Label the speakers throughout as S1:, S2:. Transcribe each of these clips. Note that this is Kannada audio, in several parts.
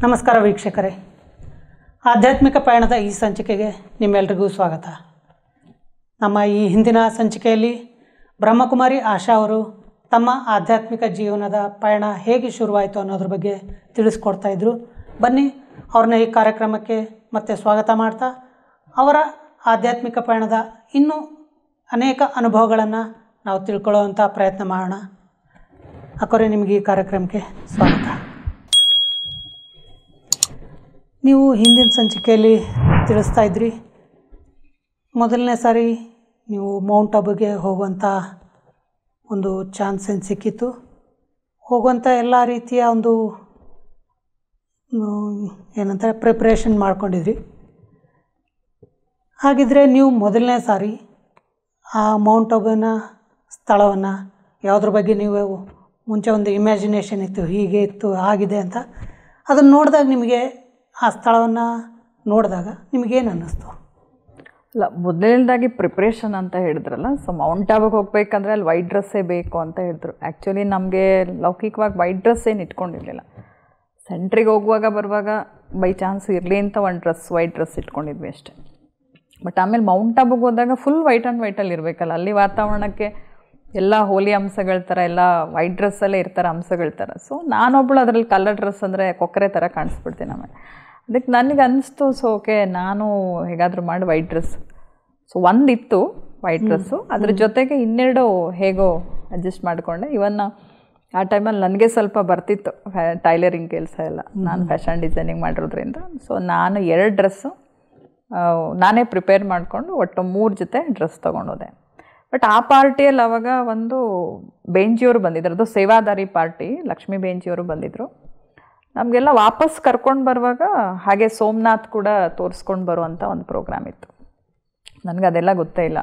S1: ನಮಸ್ಕಾರ ವೀಕ್ಷಕರೇ, ಆಧ್ಯಾತ್ಮಿಕ ಪಯಣದ ಈ ಸಂಚಿಕೆಗೆ ನಿಮ್ಮೆಲ್ಲರಿಗೂ ಸ್ವಾಗತ. ನಮ್ಮ ಈ ಹಿಂದಿನ ಸಂಚಿಕೆಯಲ್ಲಿ ಬ್ರಹ್ಮಕುಮಾರಿ ಆಶಾ ಅವರು ತಮ್ಮ ಆಧ್ಯಾತ್ಮಿಕ ಜೀವನದ ಪಯಣ ಹೇಗೆ ಶುರುವಾಯಿತು ಅನ್ನೋದ್ರ ಬಗ್ಗೆ ತಿಳಿಸ್ಕೊಡ್ತಾ ಇದ್ದರು. ಬನ್ನಿ ಅವ್ರನ್ನ ಈ ಕಾರ್ಯಕ್ರಮಕ್ಕೆ ಮತ್ತೆ ಸ್ವಾಗತ ಮಾಡ್ತಾ ಅವರ ಆಧ್ಯಾತ್ಮಿಕ ಪಯಣದ ಇನ್ನೂ ಅನೇಕ ಅನುಭವಗಳನ್ನು ನಾವು ತಿಳ್ಕೊಳ್ಳೋವಂಥ ಪ್ರಯತ್ನ ಮಾಡೋಣ. ಅಕ್ಕರೆ ನಿಮಗೆ ಈ ಕಾರ್ಯಕ್ರಮಕ್ಕೆ ಸ್ವಾಗತ. ನೀವು ಹಿಂದಿನ ಸಂಚಿಕೆಯಲ್ಲಿ ತಿಳಿಸ್ತಾ ಇದ್ರಿ, ಮೊದಲನೇ ಸಾರಿ ನೀವು ಮೌಂಟ್ ಅಬುಗೆ ಹೋಗುವಂಥ ಒಂದು ಚಾನ್ಸ್ ಏನು ಸಿಕ್ಕಿತ್ತು. ಹೋಗುವಂಥ ಎಲ್ಲ ರೀತಿಯ ಒಂದು ಏನಂತಾರೆ ಪ್ರಿಪ್ರೇಷನ್ ಮಾಡ್ಕೊಂಡಿದ್ರಿ. ಹಾಗಿದ್ರೆ ನೀವು ಮೊದಲನೇ ಸಾರಿ ಆ ಮೌಂಟ್ ಅಬುನ ಸ್ಥಳವನ್ನು ಯಾವುದ್ರ ಬಗ್ಗೆ ನೀವು ಮುಂಚೆ ಒಂದು ಇಮ್ಯಾಜಿನೇಷನ್ ಇತ್ತು, ಹೀಗೆ ಇತ್ತು, ಆಗಿದೆ ಅಂತ, ಅದನ್ನು ನೋಡಿದಾಗ ನಿಮಗೆ ಆ ಸ್ಥಳವನ್ನು ನೋಡಿದಾಗ ನಿಮಗೇನು ಅನ್ನಿಸ್ತು?
S2: ಅಲ್ಲ, ಮೊದಲನೇದಾಗಿ ಪ್ರಿಪ್ರೇಷನ್ ಅಂತ ಹೇಳಿದ್ರಲ್ಲ, ಸೊ ಮೌಂಟ್ ಆಬುಗೆ ಹೋಗ್ಬೇಕಂದ್ರೆ ಅಲ್ಲಿ ವೈಟ್ ಡ್ರೆಸ್ಸೇ ಬೇಕು ಅಂತ ಹೇಳಿದ್ರು. ಆ್ಯಕ್ಚುಲಿ ನಮಗೆ ಲೌಕಿಕವಾಗಿ ವೈಟ್ ಡ್ರೆಸ್ ಏನು ಇಟ್ಕೊಂಡಿರಲಿಲ್ಲ. ಸೆಂಟ್ರಿಗೆ ಹೋಗುವಾಗ ಬರುವಾಗ ಬೈ ಚಾನ್ಸ್ ಇರಲಿ ಅಂತ ಒಂದು ವೈಟ್ ಡ್ರೆಸ್ ಇಟ್ಕೊಂಡಿದ್ವಿ ಅಷ್ಟೇ. ಬಟ್ ಆಮೇಲೆ ಮೌಂಟ್ ಆಬುಗೆ ಹೋದಾಗ ಫುಲ್ ವೈಟ್ ಆ್ಯಂಡ್ ವೈಟಲ್ಲಿ ಇರಬೇಕಲ್ಲ, ಅಲ್ಲಿ ವಾತಾವರಣಕ್ಕೆ ಎಲ್ಲ ಹೋಲಿ ಅಂಶಗಳ ಥರ ಎಲ್ಲ ವೈಟ್ ಡ್ರೆಸ್ಸಲ್ಲೇ ಇರ್ತಾರೆ ಅಂಶಗಳ ಥರ. ಸೊ ನಾನೊಬ್ಬಳು ಅದರಲ್ಲಿ ಕಲರ್ ಡ್ರೆಸ್ ಅಂದರೆ ಕೊಕ್ಕರೆ ಥರ ಕಾಣಿಸ್ಬಿಡ್ತೀನಿ ಆಮೇಲೆ. ಅದಕ್ಕೆ ನನಗೆ ಅನ್ನಿಸ್ತು, ಸೊ ಓಕೆ ನಾನು ಹೇಗಾದರೂ ಮಾಡಿ ವೈಟ್ ಡ್ರೆಸ್. ಸೊ ಒಂದಿತ್ತು ವೈಟ್ ಡ್ರೆಸ್ಸು, ಅದ್ರ ಜೊತೆಗೆ ಇನ್ನೆರಡು ಹೇಗೋ ಅಡ್ಜಸ್ಟ್ ಮಾಡಿಕೊಂಡೆ. ಇವನ್ ಆ ಟೈಮಲ್ಲಿ ನನಗೆ ಸ್ವಲ್ಪ ಬರ್ತಿತ್ತು ಟೈಲರಿಂಗ್ ಕೆಲಸ ಎಲ್ಲ, ನಾನು ಫ್ಯಾಷನ್ ಡಿಸೈನಿಂಗ್ ಮಾಡಿರೋದ್ರಿಂದ. ಸೊ ನಾನು 2 ಡ್ರೆಸ್ಸು ನಾನೇ ಪ್ರಿಪೇರ್ ಮಾಡಿಕೊಂಡು ಒಟ್ಟು 3 ಜೊತೆ ಡ್ರೆಸ್ ತೊಗೊಂಡೋದೆ. ಬಟ್ ಆ ಪಾರ್ಟಿಯಲ್ಲಿ ಆವಾಗ ಒಂದು ಬೇಂಜಿಯವರು ಬಂದಿದ್ರು, ಅದು ಸೇವಾದಾರಿ ಪಾರ್ಟಿ, ಲಕ್ಷ್ಮೀ ಬೇಂಜಿಯವರು ಬಂದಿದ್ದರು. ನಮಗೆಲ್ಲ ವಾಪಸ್ ಕರ್ಕೊಂಡು ಬರುವಾಗ ಹಾಗೆ ಸೋಮನಾಥ್ ಕೂಡ ತೋರಿಸ್ಕೊಂಡು ಬರುವಂಥ ಒಂದು ಪ್ರೋಗ್ರಾಮ್ ಇತ್ತು. ನನಗೆ ಅದೆಲ್ಲ ಗೊತ್ತೇ ಇಲ್ಲ.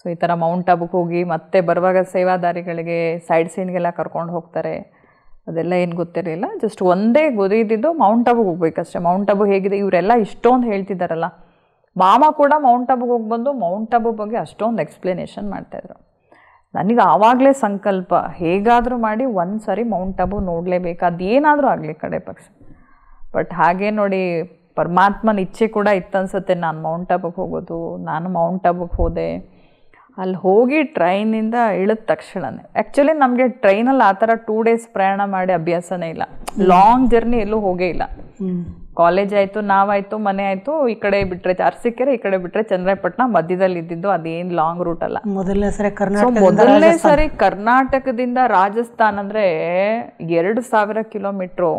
S2: ಸೊ ಈ ಥರ ಮೌಂಟ್ ಆಬುಗೆ ಹೋಗಿ ಮತ್ತೆ ಬರುವಾಗ ಸೇವಾದಾರಿಗಳಿಗೆ ಸೈಡ್ ಸೀನ್ಗೆಲ್ಲ ಕರ್ಕೊಂಡು ಹೋಗ್ತಾರೆ, ಅದೆಲ್ಲ ಏನು ಗೊತ್ತಿರಲಿಲ್ಲ. ಜಸ್ಟ್ ಒಂದೇ ಗೊತ್ತಿದ್ದು ಮೌಂಟ್ ಆಬುಗೆ ಹೋಗ್ಬೇಕಷ್ಟೇ. ಮೌಂಟ್ ಆಬು ಹೇಗಿದೆ ಇವರೆಲ್ಲ ಇಷ್ಟೊಂದು ಹೇಳ್ತಿದ್ದಾರಲ್ಲ, ಮಾಮ ಕೂಡ ಮೌಂಟ್ ಆಬುಗೆ ಹೋಗಿ ಬಂದು ಮೌಂಟ್ ಆಬು ಬಗ್ಗೆ ಅಷ್ಟೊಂದು ಎಕ್ಸ್ಪ್ಲನೇಷನ್ ಮಾಡ್ತಾಯಿದ್ರು. ನನಗೆ ಆವಾಗಲೇ ಸಂಕಲ್ಪ, ಹೇಗಾದರೂ ಮಾಡಿ ಒಂದು ಸಾರಿ ಮೌಂಟ್ ಆಬು ನೋಡಲೇಬೇಕು, ಅದೇನಾದರೂ ಆಗಲಿ ಕಡೆ ಪಕ್ಷ. ಬಟ್ ಹಾಗೆ ನೋಡಿ ಪರಮಾತ್ಮನ ಇಚ್ಛೆ ಕೂಡ ಇತ್ತನ್ಸುತ್ತೆ ನಾನು ಮೌಂಟ್ ಆಬುಗೆ ಹೋಗೋದು. ನಾನು ಮೌಂಟ್ ಆಬುಗೆ ಹೋದೆ. ಅಲ್ಲಿ ಹೋಗಿ ಟ್ರೈನಿಂದ ಇಳಿದ ತಕ್ಷಣವೇ, ಆ್ಯಕ್ಚುಲಿ ನಮಗೆ ಟ್ರೈನಲ್ಲಿ ಆ ಥರ 2 ಡೇಸ್ ಪ್ರಯಾಣ ಮಾಡಿ ಅಭ್ಯಾಸನೇ ಇಲ್ಲ. ಲಾಂಗ್ ಜರ್ನಿ ಎಲ್ಲೂ ಹೋಗೇ ಇಲ್ಲ. ಕಾಲೇಜ್ ಆಯಿತು, ನಾವಾಯಿತು, ಮನೆ ಆಯಿತು, ಈ ಕಡೆ ಬಿಟ್ಟರೆ ಅರಸೀಕೆರೆ, ಈ ಕಡೆ ಬಿಟ್ಟರೆ ಚನ್ನರಾಯಪಟ್ಟಣ, ಮಧ್ಯದಲ್ಲಿ ಇದ್ದಿದ್ದು ಅದೇನು ಲಾಂಗ್ ರೂಟ್ ಅಲ್ಲ. ಮೊದಲನೇ ಸರಿ ಕರ್ನಾಟಕದಿಂದ ರಾಜಸ್ಥಾನ್ ಅಂದರೆ 2000 ಕಿಲೋಮೀಟ್ರು.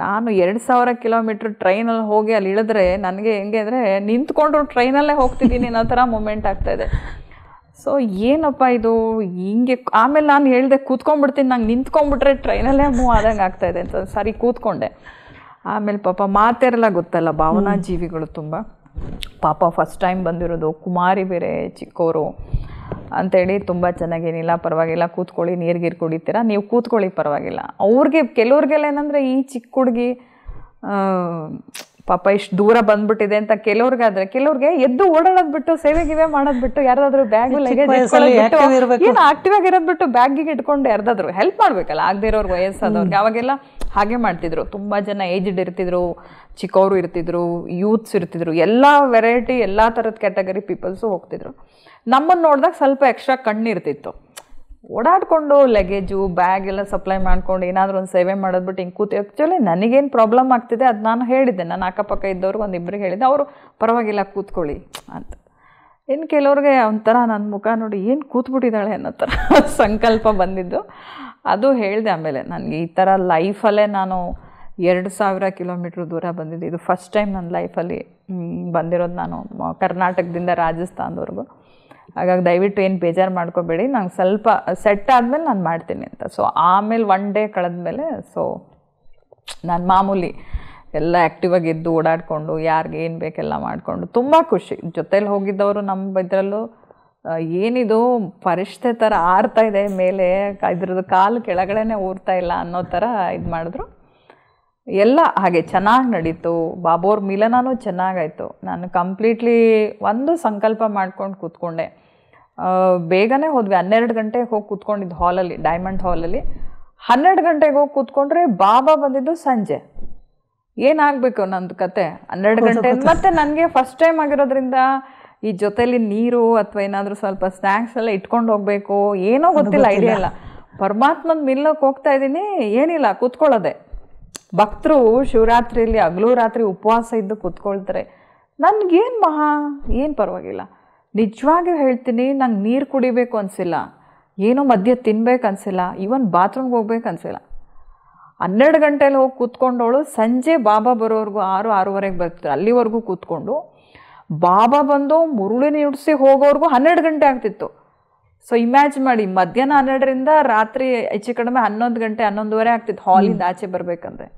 S2: ನಾನು 2000 ಕಿಲೋಮೀಟ್ರ್ ಟ್ರೈನಲ್ಲಿ ಹೋಗಿ ಅಲ್ಲಿ ಇಳಿದ್ರೆ ನನಗೆ ಹೆಂಗೆ ಅಂದರೆ ನಿಂತ್ಕೊಂಡು ಟ್ರೈನಲ್ಲೇ ಹೋಗ್ತಿದ್ದೀನಿ ಅನ್ನೋ ಥರ ಮೂಮೆಂಟ್ ಆಗ್ತಾಯಿದೆ. ಸೊ ಏನಪ್ಪ ಇದು ಹಿಂಗೆ. ಆಮೇಲೆ ನಾನು ಹೇಳಿದೆ ಕೂತ್ಕೊಂಡ್ಬಿಡ್ತೀನಿ, ನಂಗೆ ನಿಂತ್ಕೊಂಡ್ಬಿಟ್ರೆ ಟ್ರೈನಲ್ಲೇ ಮೂವ್ ಆದಂಗೆ ಆಗ್ತಾಯಿದೆ ಅಂತ ಸರಿ ಕೂತ್ಕೊಂಡೆ. ಆಮೇಲೆ ಪಾಪ ಮಾತೆಲ್ಲ ಗೊತ್ತಲ್ಲ, ಭಾವನಾ ಜೀವಿಗಳು ತುಂಬ. ಪಾಪ ಫಸ್ಟ್ ಟೈಮ್ ಬಂದಿರೋದು, ಕುಮಾರಿ ಬೇರೆ ಚಿಕ್ಕವರು ಅಂಥೇಳಿ ತುಂಬ ಚೆನ್ನಾಗೇನಿಲ್ಲ, ಪರವಾಗಿಲ್ಲ ಕೂತ್ಕೊಳ್ಳಿ, ನೀರು ಕುಡಿತೀರಾ ನೀವು ಕೂತ್ಕೊಳ್ಳಿ ಪರವಾಗಿಲ್ಲ. ಅವ್ರಿಗೆ ಕೆಲವ್ರಿಗೆಲ್ಲ ಏನಂದರೆ ಈ ಚಿಕ್ಕ ಹುಡುಗಿ ಪಾಪ ಇಷ್ಟು ದೂರ ಬಂದ್ಬಿಟ್ಟಿದೆ ಅಂತ ಕೆಲವ್ರಿಗಾದ್ರೆ, ಕೆಲವ್ರಿಗೆ ಎದ್ದು ಓಡಾಡೋದು ಬಿಟ್ಟು ಸೇವೆ ಮಾಡೋದು ಬಿಟ್ಟು ಯಾರಾದ್ರೂ ಬ್ಯಾಗು ಲಗೇಜ್ ಏನು ಆಕ್ಟಿವ್ ಆಗಿರೋದು ಬಿಟ್ಟು ಬ್ಯಾಗಿಗೆ ಇಟ್ಕೊಂಡು ಯಾರ್ದಾದ್ರು ಹೆಲ್ಪ್ ಮಾಡಬೇಕಲ್ಲ. ಆಗದೆ ಇರೋರು ವಯಸ್ಸಾದವ್ರಿಗೆ ಅವಾಗೆಲ್ಲ ಹಾಗೆ ಮಾಡ್ತಿದ್ರು. ತುಂಬ ಜನ ಏಜ್ಡ್ ಇರ್ತಿದ್ರು, ಚಿಕ್ಕವರು ಇರ್ತಿದ್ರು, ಯೂತ್ಸ್ ಇರ್ತಿದ್ರು, ಎಲ್ಲ ವೆರೈಟಿ ಎಲ್ಲ ಥರದ ಕ್ಯಾಟಗರಿ ಪೀಪಲ್ಸು ಹೋಗ್ತಿದ್ರು. ನಮ್ಮನ್ನು ನೋಡಿದಾಗ ಸ್ವಲ್ಪ ಎಕ್ಸ್ಟ್ರಾ ಕಣ್ಣಿರ್ತಿತ್ತು. ಓಡಾಡಿಕೊಂಡು ಲಗೇಜು ಬ್ಯಾಗ್ ಎಲ್ಲ ಸಪ್ಲೈ ಮಾಡ್ಕೊಂಡು ಏನಾದರೂ ಒಂದು ಸೇವೆ ಮಾಡೋದು ಬಿಟ್ಟು ಹಿಂಗೆ ಕೂತು. ಆ್ಯಕ್ಚುಲಿ ನನಗೇನು ಪ್ರಾಬ್ಲಮ್ ಆಗ್ತಿದೆ ಅದು ನಾನು ಹೇಳಿದ್ದೆ, ನಾನು ಅಕ್ಕಪಕ್ಕ ಇದ್ದವ್ರಿಗೆ ಒಂದಿಬ್ಬರಿಗೆ ಹೇಳಿದ್ದೆ. ಅವರು ಪರವಾಗಿಲ್ಲ ಕೂತ್ಕೊಳ್ಳಿ ಅಂತ. ಇನ್ನು ಕೆಲವ್ರಿಗೆ ಒಂಥರ ನನ್ನ ಮುಖ ನೋಡಿ ಏನು ಕೂತ್ಬಿಟ್ಟಿದ್ದಾಳೆ ಅನ್ನೋ ಥರ ಸಂಕಲ್ಪ ಬಂದಿದ್ದು. ಅದು ಹೇಳಿದೆ ಆಮೇಲೆ, ನನಗೆ ಈ ಥರ ಲೈಫಲ್ಲೇ ನಾನು 2000 ಕಿಲೋಮೀಟ್ರ್ ದೂರ ಬಂದಿದ್ದೆ. ಇದು ಫಸ್ಟ್ ಟೈಮ್ ನನ್ನ ಲೈಫಲ್ಲಿ ಬಂದಿರೋದು ನಾನು ಕರ್ನಾಟಕದಿಂದ ರಾಜಸ್ಥಾನದವರೆಗೂ. ಹಾಗಾಗಿ ದಯವಿಟ್ಟು ಏನು ಬೇಜಾರು ಮಾಡ್ಕೋಬೇಡಿ, ನಂಗೆ ಸ್ವಲ್ಪ ಸೆಟ್ ಆದಮೇಲೆ ನಾನು ಮಾಡ್ತೀನಿ ಅಂತ. ಸೊ ಆಮೇಲೆ 1 ಡೇ ಕಳೆದ್ಮೇಲೆ ಸೊ ನಾನು ಮಾಮೂಲಿ ಎಲ್ಲ ಆ್ಯಕ್ಟಿವಾಗಿ ಎದ್ದು ಓಡಾಡಿಕೊಂಡು ಯಾರಿಗೆ ಏನು ಬೇಕೆಲ್ಲ ಮಾಡಿಕೊಂಡು ತುಂಬ ಖುಷಿ. ಜೊತೇಲಿ ಹೋಗಿದ್ದವರು ನಮ್ಮ ಇದರಲ್ಲೂ ಏನಿದು ಪರಿಷ್ಠೆ ಥರ ಆರ್ತಾ ಇದೆ ಮೇಲೆ, ಇದ್ರದ್ದು ಕಾಲು ಕೆಳಗಡೆನೇ ಊರ್ತಾ ಇಲ್ಲ ಅನ್ನೋ ಥರ ಇದು ಮಾಡಿದ್ರು. ಎಲ್ಲ ಹಾಗೆ ಚೆನ್ನಾಗಿ ನಡೀತು. ಬಾಬೋರ್ ಮಿಲನೂ ಚೆನ್ನಾಗಾಯಿತು. ನಾನು ಕಂಪ್ಲೀಟ್ಲಿ ಒಂದು ಸಂಕಲ್ಪ ಮಾಡ್ಕೊಂಡು ಕೂತ್ಕೊಂಡೆ. ಬೇಗನೆ ಹೋದ್ವಿ, 12 ಗಂಟೆಗೆ ಹೋಗಿ ಕೂತ್ಕೊಂಡಿದ್ದು ಹಾಲಲ್ಲಿ, ಡೈಮಂಡ್ ಹಾಲಲ್ಲಿ. 12 ಗಂಟೆಗೆ ಹೋಗಿ ಕೂತ್ಕೊಂಡ್ರೆ ಬಾಬಾ ಬಂದಿದ್ದು ಸಂಜೆ. ಏನಾಗಬೇಕು ನಂದು ಕತೆ 12 ಗಂಟೆ. ಮತ್ತು ನನಗೆ ಫಸ್ಟ್ ಟೈಮ್ ಆಗಿರೋದ್ರಿಂದ ಈ ಜೊತೆಲಿ ನೀರು ಅಥವಾ ಏನಾದರೂ ಸ್ವಲ್ಪ ಸ್ನ್ಯಾಕ್ಸ್ ಎಲ್ಲ ಇಟ್ಕೊಂಡು ಹೋಗಬೇಕು ಏನೋ ಗೊತ್ತಿಲ್ಲ, ಐಡಿಯಾ ಇಲ್ಲ. ಪರಮಾತ್ಮನ ಮಿಲ್ಲಕ್ಕೆ ಹೋಗ್ತಾ ಇದ್ದೀನಿ, ಏನಿಲ್ಲ ಕೂತ್ಕೊಳ್ಳೋದೆ. ಭಕ್ತರು ಶಿವರಾತ್ರಿಯಲ್ಲಿ ಹಗಲು ರಾತ್ರಿ ಉಪವಾಸ ಇದ್ದು ಕೂತ್ಕೊಳ್ತಾರೆ. ನನಗೇನು ಏನು ಪರವಾಗಿಲ್ಲ. ನಿಜವಾಗಿ ಹೇಳ್ತೀನಿ, ನಂಗೆ ನೀರು ಕುಡಿಬೇಕು ಅನಿಸಿಲ್ಲ, ಏನೋ ಮಧ್ಯೆ ತಿನ್ಬೇಕು ಅನಿಸಿಲ್ಲ, ಈವನ್ ಬಾತ್ರೂಮ್ಗೆ ಹೋಗ್ಬೇಕು ಅನಿಸಿಲ್ಲ. 12 ಗಂಟೆಲಿ ಹೋಗಿ ಕೂತ್ಕೊಂಡವಳು ಸಂಜೆ ಬಾಬಾ ಬರೋವರೆಗೂ 6-6:30 ಬರ್ತಾರೆ. ಅಲ್ಲಿವರೆಗೂ ಕೂತ್ಕೊಂಡು ಬಾಬಾ ಬಂದು ಮುರುಳಿ ನುಡಿಸಿ ಹೋಗೋವರೆಗೂ 12 ಗಂಟೆ ಆಗ್ತಿತ್ತು. ಸೊ ಇಮ್ಯಾಜಿನ್ ಮಾಡಿ, ಮಧ್ಯಾಹ್ನ 12ರಿಂದ ರಾತ್ರಿ ಹೆಚ್ಚು ಕಡಿಮೆ 11 ಗಂಟೆ 11:30 ಆಗ್ತಿತ್ತು ಹಾಲಿಂದ ಆಚೆ ಬರ್ಬೇಕಂದ್ರೆ.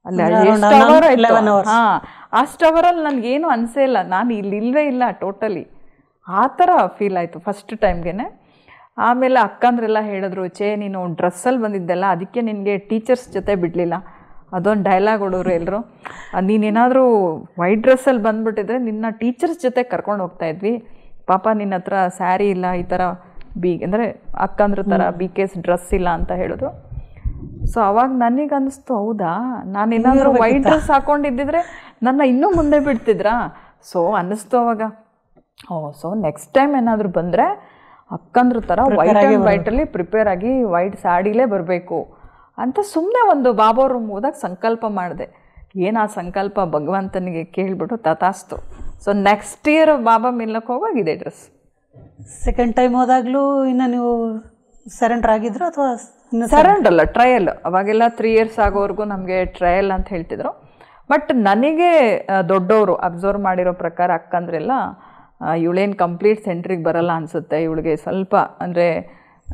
S2: ಅಲ್ಲಿ ಎಷ್ಟು ಅವರ್ ಆಯ್ತು. ಹಾಂ, ಅಷ್ಟು ಅವರಲ್ಲಿ ನನಗೇನು ಅನಿಸೇ ಇಲ್ಲ, ನಾನು ಇಲ್ಲವೇ ಇಲ್ಲ ಟೋಟಲಿ. ಆ ಥರ ಫೀಲ್ ಆಯಿತು ಫಸ್ಟ್ ಟೈಮ್ಗೆ. ಆಮೇಲೆ ಅಕ್ಕಂದ್ರೆಲ್ಲ ಹೇಳಿದ್ರು, ನೀನು ಡ್ರೆಸ್ಸಲ್ಲಿ ಬಂದಿದ್ದೆಲ್ಲ ಅದಕ್ಕೆ ನಿನಗೆ ಟೀಚರ್ಸ್ ಜೊತೆ ಬಿಡಲಿಲ್ಲ. ಅದೊಂದು ಡೈಲಾಗ್ ಹೊಡೋರು ಎಲ್ಲರೂ, ನೀನೇನಾದರೂ ವೈಟ್ ಡ್ರೆಸ್ಸಲ್ಲಿ ಬಂದುಬಿಟ್ಟಿದ್ರೆ ನಿನ್ನ ಟೀಚರ್ಸ್ ಜೊತೆ ಕರ್ಕೊಂಡು ಹೋಗ್ತಾಯಿದ್ವಿ, ಪಾಪ ನಿನ್ನ ಹತ್ರ ಸ್ಯಾರಿ ಇಲ್ಲ, ಈ ಥರ ಅಂದರೆ ಅಕ್ಕಂದ್ರ ಥರ BK's ಡ್ರೆಸ್ ಇಲ್ಲ ಅಂತ ಹೇಳಿದ್ರು. ಸೊ ಅವಾಗ ನನಗೆ ಅನ್ನಿಸ್ತು, ಹೌದಾ ನಾನೇನಾದರೂ ವೈಟ್ ಡ್ರೆಸ್ ಹಾಕ್ಕೊಂಡಿದ್ದಿದ್ರೆ ನನ್ನ ಇನ್ನೂ ಮುಂದೆ ಬಿಡ್ತಿದ್ರಾ. ಸೊ ಅನ್ನಿಸ್ತು ಅವಾಗ, ಸೊ ನೆಕ್ಸ್ಟ್ ಟೈಮ್ ಏನಾದರೂ ಬಂದರೆ ಅಕ್ಕಂದ್ರ ಥರ ವೈಟ್ ಆ್ಯಂಡ್ ವೈಟಲ್ಲಿ ಪ್ರಿಪೇರ್ ಆಗಿ ವೈಟ್ ಸ್ಯಾಡಿಲೇ ಬರಬೇಕು ಅಂತ ಸುಮ್ಮನೆ ಒಂದು ಬಾಬಾ ರೂಮ್ ಹೋದಾಗ ಸಂಕಲ್ಪ ಮಾಡಿದೆ. ಏನು ಆ ಸಂಕಲ್ಪ ಭಗವಂತನಿಗೆ ಕೇಳಿಬಿಟ್ಟು ತಥಾಸ್ತು. ಸೊ ನೆಕ್ಸ್ಟ್ ಇಯರ್ ಬಾಬಾ ಮಿಲ್ಲಕ್ಕೆ ಹೋಗುವಾಗ ಇದೇ ಡ್ರೆಸ್.
S1: ಸೆಕೆಂಡ್ ಟೈಮ್ ಹೋದಾಗಲೂ ಇನ್ನು ನೀವು ಸರೆಂಡರ್ ಆಗಿದ್ರು ಅಥವಾ
S2: ಸರೆಂಡರ್ ಅಲ್ಲ, ಟ್ರಯಲ್. ಅವಾಗೆಲ್ಲ 3 years ಆಗೋವರೆಗೂ ನಮಗೆ ಟ್ರಯಲ್ ಅಂತ ಹೇಳ್ತಿದ್ರು. ಬಟ್ ನನಗೆ ದೊಡ್ಡವರು ಅಬ್ಸರ್ವ್ ಮಾಡಿರೋ ಪ್ರಕಾರ ಅಕ್ಕಂದ್ರೆಲ್ಲ ಇವಳೇನು ಕಂಪ್ಲೀಟ್ ಸೆಂಟ್ರಿಗೆ ಬರಲ್ಲ ಅನಿಸುತ್ತೆ, ಇವಳಿಗೆ ಸ್ವಲ್ಪ ಅಂದರೆ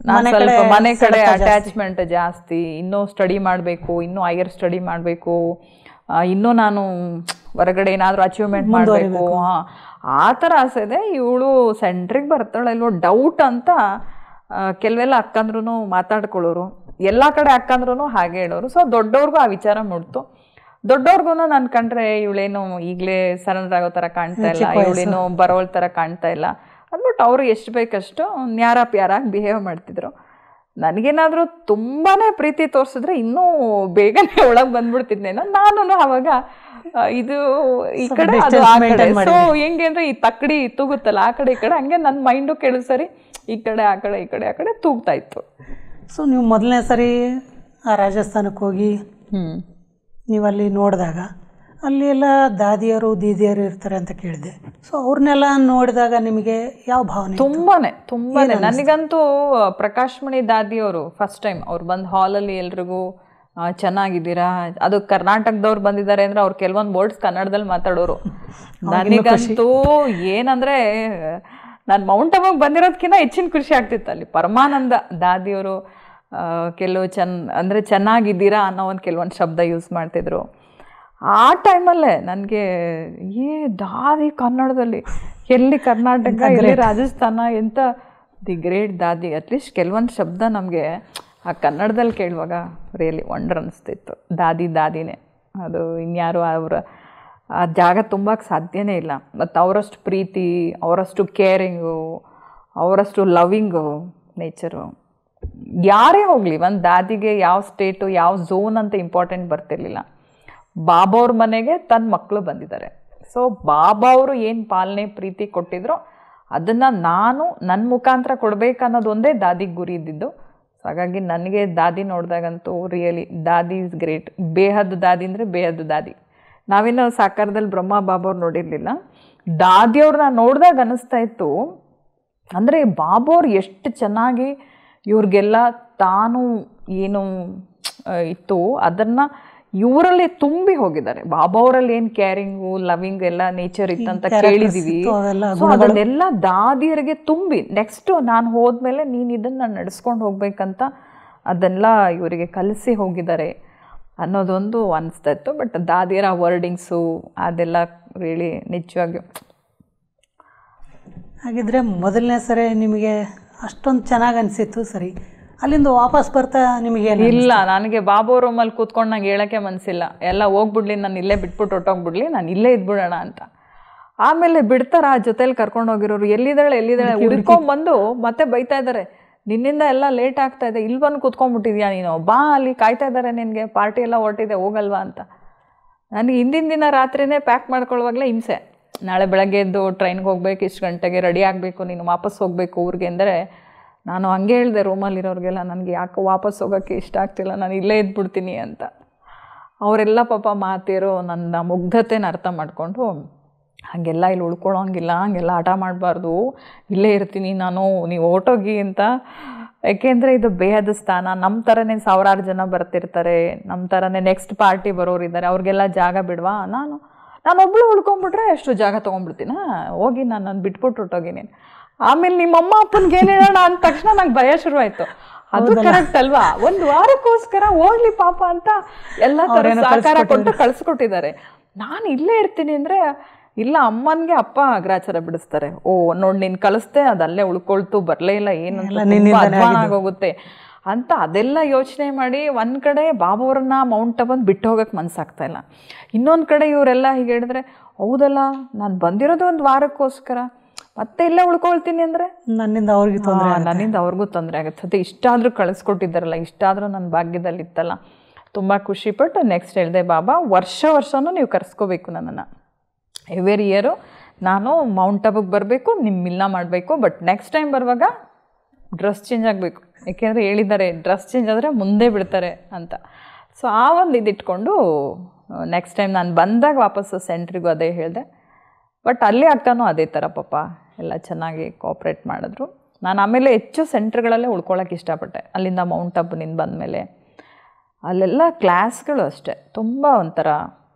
S2: ನಾನು ಸ್ವಲ್ಪ ಮನೆ ಕಡೆ ಅಟ್ಯಾಚ್ಮೆಂಟ್ ಜಾಸ್ತಿ, ಇನ್ನೂ ಸ್ಟಡಿ ಮಾಡಬೇಕು, ಇನ್ನೂ ಹೈಯರ್ ಸ್ಟಡಿ ಮಾಡಬೇಕು, ಇನ್ನೂ ನಾನು ಹೊರಗಡೆ ಏನಾದರೂ ಅಚೀವ್ಮೆಂಟ್ ಮಾಡಬೇಕು, ಆ ಥರ ಆಸೆ ಇದೆ. ಇವಳು ಸೆಂಟ್ರಿಗೆ ಬರ್ತಾಳೆ ಇಲ್ವೋ ಡೌಟ್ ಅಂತ ಕೆಲವೆಲ್ಲ ಅಕ್ಕಂದ್ರೂ ಮಾತಾಡ್ಕೊಳ್ಳೋರು, ಎಲ್ಲ ಕಡೆ ಅಕ್ಕಂದ್ರೂ ಹಾಗೆ ಹೇಳೋರು. ಸೊ ದೊಡ್ಡವ್ರಿಗೂ ಆ ವಿಚಾರ ಮೂಡ್ತು. ದೊಡ್ಡವ್ರಿಗೂ ನಾನು ಕಂಡ್ರೆ ಇವಳೇನು ಈಗಲೇ ಸರೆಂಡರ್ ಆಗೋ ಥರ ಕಾಣ್ತಾ ಇಲ್ಲ, ಇವಳೇನು ಬರೋಳ ಥರ ಕಾಣ್ತಾ ಇಲ್ಲ ಅಂದ್ಬಿಟ್ಟು ಅವರು ಎಷ್ಟು ಬೇಕಷ್ಟು ನ್ಯಾರ ಪ್ಯಾರಾಗಿ ಬಿಹೇವ್ ಮಾಡ್ತಿದ್ರು. ನನಗೇನಾದರೂ ತುಂಬಾ ಪ್ರೀತಿ ತೋರಿಸಿದ್ರೆ ಇನ್ನೂ ಬೇಗನೆ ಒಳಗೆ ಬಂದ್ಬಿಡ್ತಿದ್ನೇನೋ. ನಾನು ಆವಾಗ ಇದು ಈ ಕಡೆ ಅದು ಆ ಕಡೆ, ಸೊ ಹೆಂಗೆ ಅಂದರೆ ಈ ತಕ್ಕಡಿ ತೂಗುತ್ತಲ್ಲ ಆ ಕಡೆ ಈ ಕಡೆ, ಹಂಗೆ ನನ್ನ ಮೈಂಡು ಕೇಳಿದ ಸರಿ ಈ ಕಡೆ ಆ ಕಡೆ ಈ ಕಡೆ ಆ ಕಡೆ ತೂಗ್ತಾ ಇತ್ತು.
S1: ಸೊ ನೀವು ಮೊದಲನೇ ಸರಿ ರಾಜಸ್ಥಾನಕ್ಕೆ ಹೋಗಿ ನೀವು ಅಲ್ಲಿ ನೋಡಿದಾಗ ಅಲ್ಲಿ ಎಲ್ಲ ದಾದಿಯರು ದೀದಿಯರು ಇರ್ತಾರೆ ಅಂತ ಕೇಳಿದೆ. ಸೊ ಅವ್ರನ್ನೆಲ್ಲ ನೋಡಿದಾಗ ನಿಮಗೆ ಯಾವ ಭಾವನೆ?
S2: ತುಂಬಾ ನನಗಂತೂ ಪ್ರಕಾಶ್ಮಣಿ ದಾದಿಯವರು ಫಸ್ಟ್ ಟೈಮ್ ಅವ್ರು ಬಂದು ಹಾಲಲ್ಲಿ ಎಲ್ರಿಗೂ ಚೆನ್ನಾಗಿದ್ದೀರಾ, ಅದು ಕರ್ನಾಟಕದವ್ರು ಬಂದಿದ್ದಾರೆ ಅಂದರೆ ಅವ್ರು ಕೆಲವೊಂದು ವರ್ಡ್ಸ್ ಕನ್ನಡದಲ್ಲಿ ಮಾತಾಡೋರು. ನನಗಂತೂ ಏನಂದರೆ ನಾನು ಮೌಂಟ್ ಅಬುಗೆ ಬಂದಿರೋದಕ್ಕಿಂತ ಹೆಚ್ಚಿನ ಖುಷಿ ಆಗ್ತಿತ್ತು. ಅಲ್ಲಿ ಪರಮಾನಂದ ದಾದಿಯವರು ಕೆಲವು ಅಂದರೆ ಚೆನ್ನಾಗಿದ್ದೀರಾ ಅನ್ನೋ ಒಂದು ಕೆಲವೊಂದು ಶಬ್ದ ಯೂಸ್ ಮಾಡ್ತಿದ್ರು. ಆ ಟೈಮಲ್ಲೇ ನನಗೆ ದಾದಿ ಕನ್ನಡದಲ್ಲಿ ಎಲ್ಲಿ ಕರ್ನಾಟಕ ಎಲ್ಲಿ ರಾಜಸ್ಥಾನ ಎಂಥ ದಿ ಗ್ರೇಟ್ ದಾದಿ, ಅಟ್ಲೀಸ್ಟ್ ಕೆಲವೊಂದು ಶಬ್ದ ನಮಗೆ ಆ ಕನ್ನಡದಲ್ಲಿ ಕೇಳುವಾಗ ರಿಯಲಿ ವಂಡರ್ ಅನಿಸ್ತಿತ್ತು. ದಾದಿನೇ ಅದು, ಇನ್ಯಾರು ಆ ಜಾಗ ತುಂಬಕ್ಕೆ ಸಾಧ್ಯನೇ ಇಲ್ಲ. ಮತ್ತು ಅವರಷ್ಟು ಪ್ರೀತಿ, ಅವರಷ್ಟು ಕೇರಿಂಗು, ಅವರಷ್ಟು ಲವಿಂಗು ನೇಚರು ಯಾರೇ ಹೋಗಲಿ, ಒಂದು ದಾದಿಗೆ ಯಾವ ಸ್ಟೇಟು ಯಾವ ಝೋನ್ ಅಂತ ಇಂಪಾರ್ಟೆಂಟ್ ಬರ್ತಿರ್ಲಿಲ್ಲ. ಬಾಬಾ ಅವ್ರ ಮನೆಗೆ ತನ್ನ ಮಕ್ಕಳು ಬಂದಿದ್ದಾರೆ. ಸೊ ಬಾಬಾ ಅವರು ಏನು ಪಾಲನೆ ಪ್ರೀತಿ ಕೊಟ್ಟಿದ್ರೋ ಅದನ್ನು ನಾನು ನನ್ನ ಮುಖಾಂತರ ಕೊಡಬೇಕನ್ನೋದು ಒಂದೇ ದಾದಿಗೆ ಗುರಿ ಇದ್ದಿದ್ದು. ಸೊ ಹಾಗಾಗಿ ನನಗೆ ದಾದಿ ನೋಡಿದಾಗಂತೂ ರಿಯಲಿ ದಾದಿ ಇಸ್ ಗ್ರೇಟ್. ಬೇಹದ್ದು ದಾದಿ ಅಂದರೆ ಬೇಹದ್ದು ದಾದಿ. ನಾವೇನೋ ಸಾಕಾರದಲ್ಲಿ ಬ್ರಹ್ಮ ಬಾಬಾ ಅವ್ರು ನೋಡಿರಲಿಲ್ಲ, ದಾದಿಯವ್ರನ್ನ ನೋಡಿದಾಗ ಅನ್ನಿಸ್ತಾ ಇತ್ತು ಅಂದರೆ ಬಾಬಾ ಅವ್ರು ಎಷ್ಟು ಚೆನ್ನಾಗಿ ಇವ್ರಿಗೆಲ್ಲ ತಾನು ಏನು ಇತ್ತು ಅದನ್ನು ಇವರಲ್ಲಿ ತುಂಬಿ ಹೋಗಿದ್ದಾರೆ. ಬಾಬಾ ಅವರಲ್ಲಿ ಏನು ಕೇರಿಂಗು ಲವಿಂಗ್ ಎಲ್ಲ ನೇಚರ್ ಇತ್ತಂತ ಕೇಳಿದ್ದೀವಿ. ಸೊ ಅದನ್ನೆಲ್ಲ ದಾದಿಯರಿಗೆ ತುಂಬಿ ನೆಕ್ಸ್ಟು ನಾನು ಹೋದ್ಮೇಲೆ ನೀನು ಇದನ್ನು ನಡೆಸ್ಕೊಂಡು ಹೋಗ್ಬೇಕಂತ ಅದನ್ನೆಲ್ಲ ಇವರಿಗೆ ಕಲಿಸಿ ಹೋಗಿದ್ದಾರೆ ಅನ್ನೋದೊಂದು ಅನಿಸ್ತಾ ಇತ್ತು. ಬಟ್ ದಾದಿಯರ ವರ್ಡಿಂಗ್ಸು ಅದೆಲ್ಲ ರಿಯಲಿ ನಿಜವಾಗಿ.
S1: ಹಾಗಿದ್ರೆ ಮೊದಲನೇ ಸರಿ ನಿಮಗೆ ಅಷ್ಟೊಂದು ಚೆನ್ನಾಗಿ ಅನಿಸಿತ್ತು, ಸರಿ ಅಲ್ಲಿಂದ ವಾಪಸ್ ಬರ್ತಾ ನಿಮಗೆ
S2: ಇಲ್ಲ, ನನಗೆ ಬಾಬಾ ರೂಮಲ್ಲಿ ಕೂತ್ಕೊಂಡು ನಂಗೆ ಹೇಳೋಕ್ಕೆ ಮನಸ್ಸಿಲ್ಲ, ಎಲ್ಲ ಹೋಗ್ಬಿಡ್ಲಿ, ನಾನು ಇಲ್ಲೇ ಬಿಟ್ಬಿಟ್ಟು ಹೊಟ್ಟೋಗ್ಬಿಡ್ಲಿ, ನಾನು ಇಲ್ಲೇ ಇದ್ಬಿಡೋಣ ಅಂತ. ಆಮೇಲೆ ಬಿಡ್ತಾರ ಆ ಜೊತೆಲಿ ಕರ್ಕೊಂಡು ಹೋಗಿರೋರು, ಎಲ್ಲಿದ್ದಾಳೆ ಹುಡ್ಕೊಂಡ್ಬಂದು ಮತ್ತೆ ಬೈತಾ ಇದ್ದಾರೆ, ನಿನ್ನಿಂದ ಎಲ್ಲ ಲೇಟ್ ಆಗ್ತಾ ಇದೆ, ಇಲ್ಲಿ ಬಂದು ಕೂತ್ಕೊಂಡ್ಬಿಟ್ಟಿದ್ಯಾ ನೀನು, ಬಾ ಅಲ್ಲಿ ಕಾಯ್ತಾ ಇದ್ದಾರೆ ನಿನಗೆ, ಪಾರ್ಟಿ ಎಲ್ಲ ಹೊರಟಿದೆ ಹೋಗಲ್ವಾ ಅಂತ. ನನಗೆ ಹಿಂದಿನ ದಿನ ರಾತ್ರಿನೇ ಪ್ಯಾಕ್ ಮಾಡ್ಕೊಳ್ಳುವಾಗಲೇ ಹಿಂಸೆ. ನಾಳೆ ಬೆಳಗ್ಗೆ ಎದ್ದು ಟ್ರೈನ್ಗೆ ಹೋಗ್ಬೇಕು, ಇಷ್ಟು ಗಂಟೆಗೆ ರೆಡಿ ಆಗಬೇಕು, ನೀನು ವಾಪಸ್ ಹೋಗಬೇಕು ಊರಿಗೆ ಅಂದರೆ ನಾನು ಹಂಗೆ ಹೇಳಿದೆ ರೂಮಲ್ಲಿರೋರಿಗೆಲ್ಲ, ನನಗೆ ಯಾಕೆ ವಾಪಸ್ ಹೋಗೋಕ್ಕೆ ಇಷ್ಟ ಆಗ್ತಿಲ್ಲ, ನಾನು ಇಲ್ಲೇ ಇದ್ಬಿಡ್ತೀನಿ ಅಂತ. ಅವರೆಲ್ಲ ಪಾಪ ಮಾತೇರೋ ನನ್ನ ಮುಗ್ಧತೆನ ಅರ್ಥ ಮಾಡಿಕೊಂಡು, ಹಾಗೆಲ್ಲ ಇಲ್ಲಿ ಉಳ್ಕೊಳ್ಳೋಂಗಿಲ್ಲ, ಹಂಗೆಲ್ಲ ಹಠ ಮಾಡಬಾರ್ದು, ಇಲ್ಲೇ ಇರ್ತೀನಿ ನಾನು, ನೀವು ಹೊರ್ಟೋಗಿ ಅಂತ. ಯಾಕೆಂದರೆ ಇದು ಬೇಹದ ಸ್ಥಾನ, ನಮ್ಮ ಥರನೇ ಸಾವಿರಾರು ಜನ ಬರ್ತಿರ್ತಾರೆ, ನಮ್ಮ ಥರನೇ ನೆಕ್ಸ್ಟ್ ಪಾರ್ಟಿ ಬರೋರಿದ್ದಾರೆ, ಅವ್ರಿಗೆಲ್ಲ ಜಾಗ ಬಿಡ್ವಾ, ನಾನೊಬ್ಬಳು ಉಳ್ಕೊಂಬಿಟ್ರೆ ಎಷ್ಟು ಜಾಗ ತೊಗೊಂಡ್ಬಿಡ್ತೀನ, ಹೋಗಿ ನಾನು ಬಿಟ್ಬಿಟ್ಟು ಹೊರ್ಟೋಗಿನಿ. ಆಮೇಲೆ ನಿಮ್ಮಮ್ಮ ಅಪ್ಪನಿಗೆ ಏನು ಹೇಳೋಣ ಅಂದ ತಕ್ಷಣ ನಂಗೆ ಭಯ ಶುರುವಾಯಿತು. ಅದು ಕರೆಕ್ಟ್ ಅಲ್ವಾ, ಒಂದು ವಾರಕ್ಕೋಸ್ಕರ ಹೋಗ್ಲಿ ಪಾಪ ಅಂತ ಎಲ್ಲ ಥರ ಸಹಕಾರ ಕೊಟ್ಟು ಕಳಿಸ್ಕೊಟ್ಟಿದ್ದಾರೆ. ನಾನು ಇಲ್ಲೇ ಇರ್ತೀನಿ ಅಂದರೆ ಇಲ್ಲ, ಅಮ್ಮನಿಗೆ ಅಪ್ಪ ಅಗ್ರಾಚಾರ ಬಿಡಿಸ್ತಾರೆ. ಓ ನೋಡಿ ನೀನು ಕಳಿಸ್ದೆ, ಅದು ಅಲ್ಲೇ ಉಳ್ಕೊಳ್ತು, ಬರಲೇ ಇಲ್ಲ, ಏನಂತ ಅಧ್ವಾನ ಆಗೋಗುತ್ತೆ ಅಂತ ಅದೆಲ್ಲ ಯೋಚನೆ ಮಾಡಿ ಒಂದು ಕಡೆ ಬಾಬುವ್ರನ್ನ ಮೌಂಟ್ ಆಬೂನ ಬಿಟ್ಟು ಹೋಗೋಕ್ಕೆ ಮನಸ್ಸಾಗ್ತಾಯಿಲ್ಲ, ಇನ್ನೊಂದು ಕಡೆ ಇವರೆಲ್ಲ ಹೀಗೆ ಹೇಳಿದ್ರೆ ಹೌದಲ್ಲ ನಾನು ಬಂದಿರೋದು ಒಂದು ವಾರಕ್ಕೋಸ್ಕರ, ಮತ್ತೆ ಇಲ್ಲೇ ಉಳ್ಕೊಳ್ತೀನಿ ಅಂದರೆ ನನ್ನಿಂದ ಅವ್ರಿಗೂ ತೊಂದರೆ ಆಗುತ್ತೆ. ಸತಿ ಇಷ್ಟಾದರೂ ಕಳಿಸ್ಕೊಟ್ಟಿದ್ದಾರಲ್ಲ, ಇಷ್ಟಾದರೂ ನನ್ನ ಭಾಗ್ಯದಲ್ಲಿ ಇತ್ತಲ್ಲ, ತುಂಬ ಖುಷಿಪಟ್ಟು ನೆಕ್ಸ್ಟ್ ಹೇಳಿದೆ, ಬಾಬಾ ವರ್ಷನೂ ನೀವು ಕರೆಸ್ಕೋಬೇಕು ನನ್ನನ್ನು, ಎವ್ರಿ ಇಯರು ನಾನು ಮೌಂಟ್ ಆಬೂಗೆ ಬರಬೇಕು, ನಿಮ್ಮ ಮಿಲ್ನ ಮಾಡಬೇಕು, ಬಟ್ ನೆಕ್ಸ್ಟ್ ಟೈಮ್ ಬರುವಾಗ ಡ್ರೆಸ್ ಚೇಂಜ್ ಆಗಬೇಕು, ಏಕೆಂದರೆ ಹೇಳಿದ್ದಾರೆ ಡ್ರೆಸ್ ಚೇಂಜ್ ಆದರೆ ಮುಂದೆ ಬಿಡ್ತಾರೆ ಅಂತ. ಸೊ ಆ ಒಂದು ಇದಿಟ್ಕೊಂಡು ನೆಕ್ಸ್ಟ್ ಟೈಮ್ ನಾನು ಬಂದಾಗ ವಾಪಸ್ಸು ಸೆಂಟ್ರಿಗೂ ಅದೇ ಹೇಳಿದೆ. ಬಟ್ ಅಲ್ಲಿ ಅಕ್ಕನೂ ಅದೇ ಥರ ಪಾಪ ಎಲ್ಲ ಚೆನ್ನಾಗಿ ಕೋಪ್ರೇಟ್ ಮಾಡಿದ್ರು. ನಾನು ಆಮೇಲೆ ಹೆಚ್ಚು ಸೆಂಟ್ರ್ಗಳಲ್ಲೇ ಉಳ್ಕೊಳ್ಳೋಕೆ ಇಷ್ಟಪಟ್ಟೆ. ಅಲ್ಲಿಂದ ಮೌಂಟ್ ಆಬೂನಿಂದ ಬಂದಮೇಲೆ ಅಲ್ಲೆಲ್ಲ ಕ್ಲಾಸ್ಗಳು ಅಷ್ಟೇ ತುಂಬ ಒಂಥರ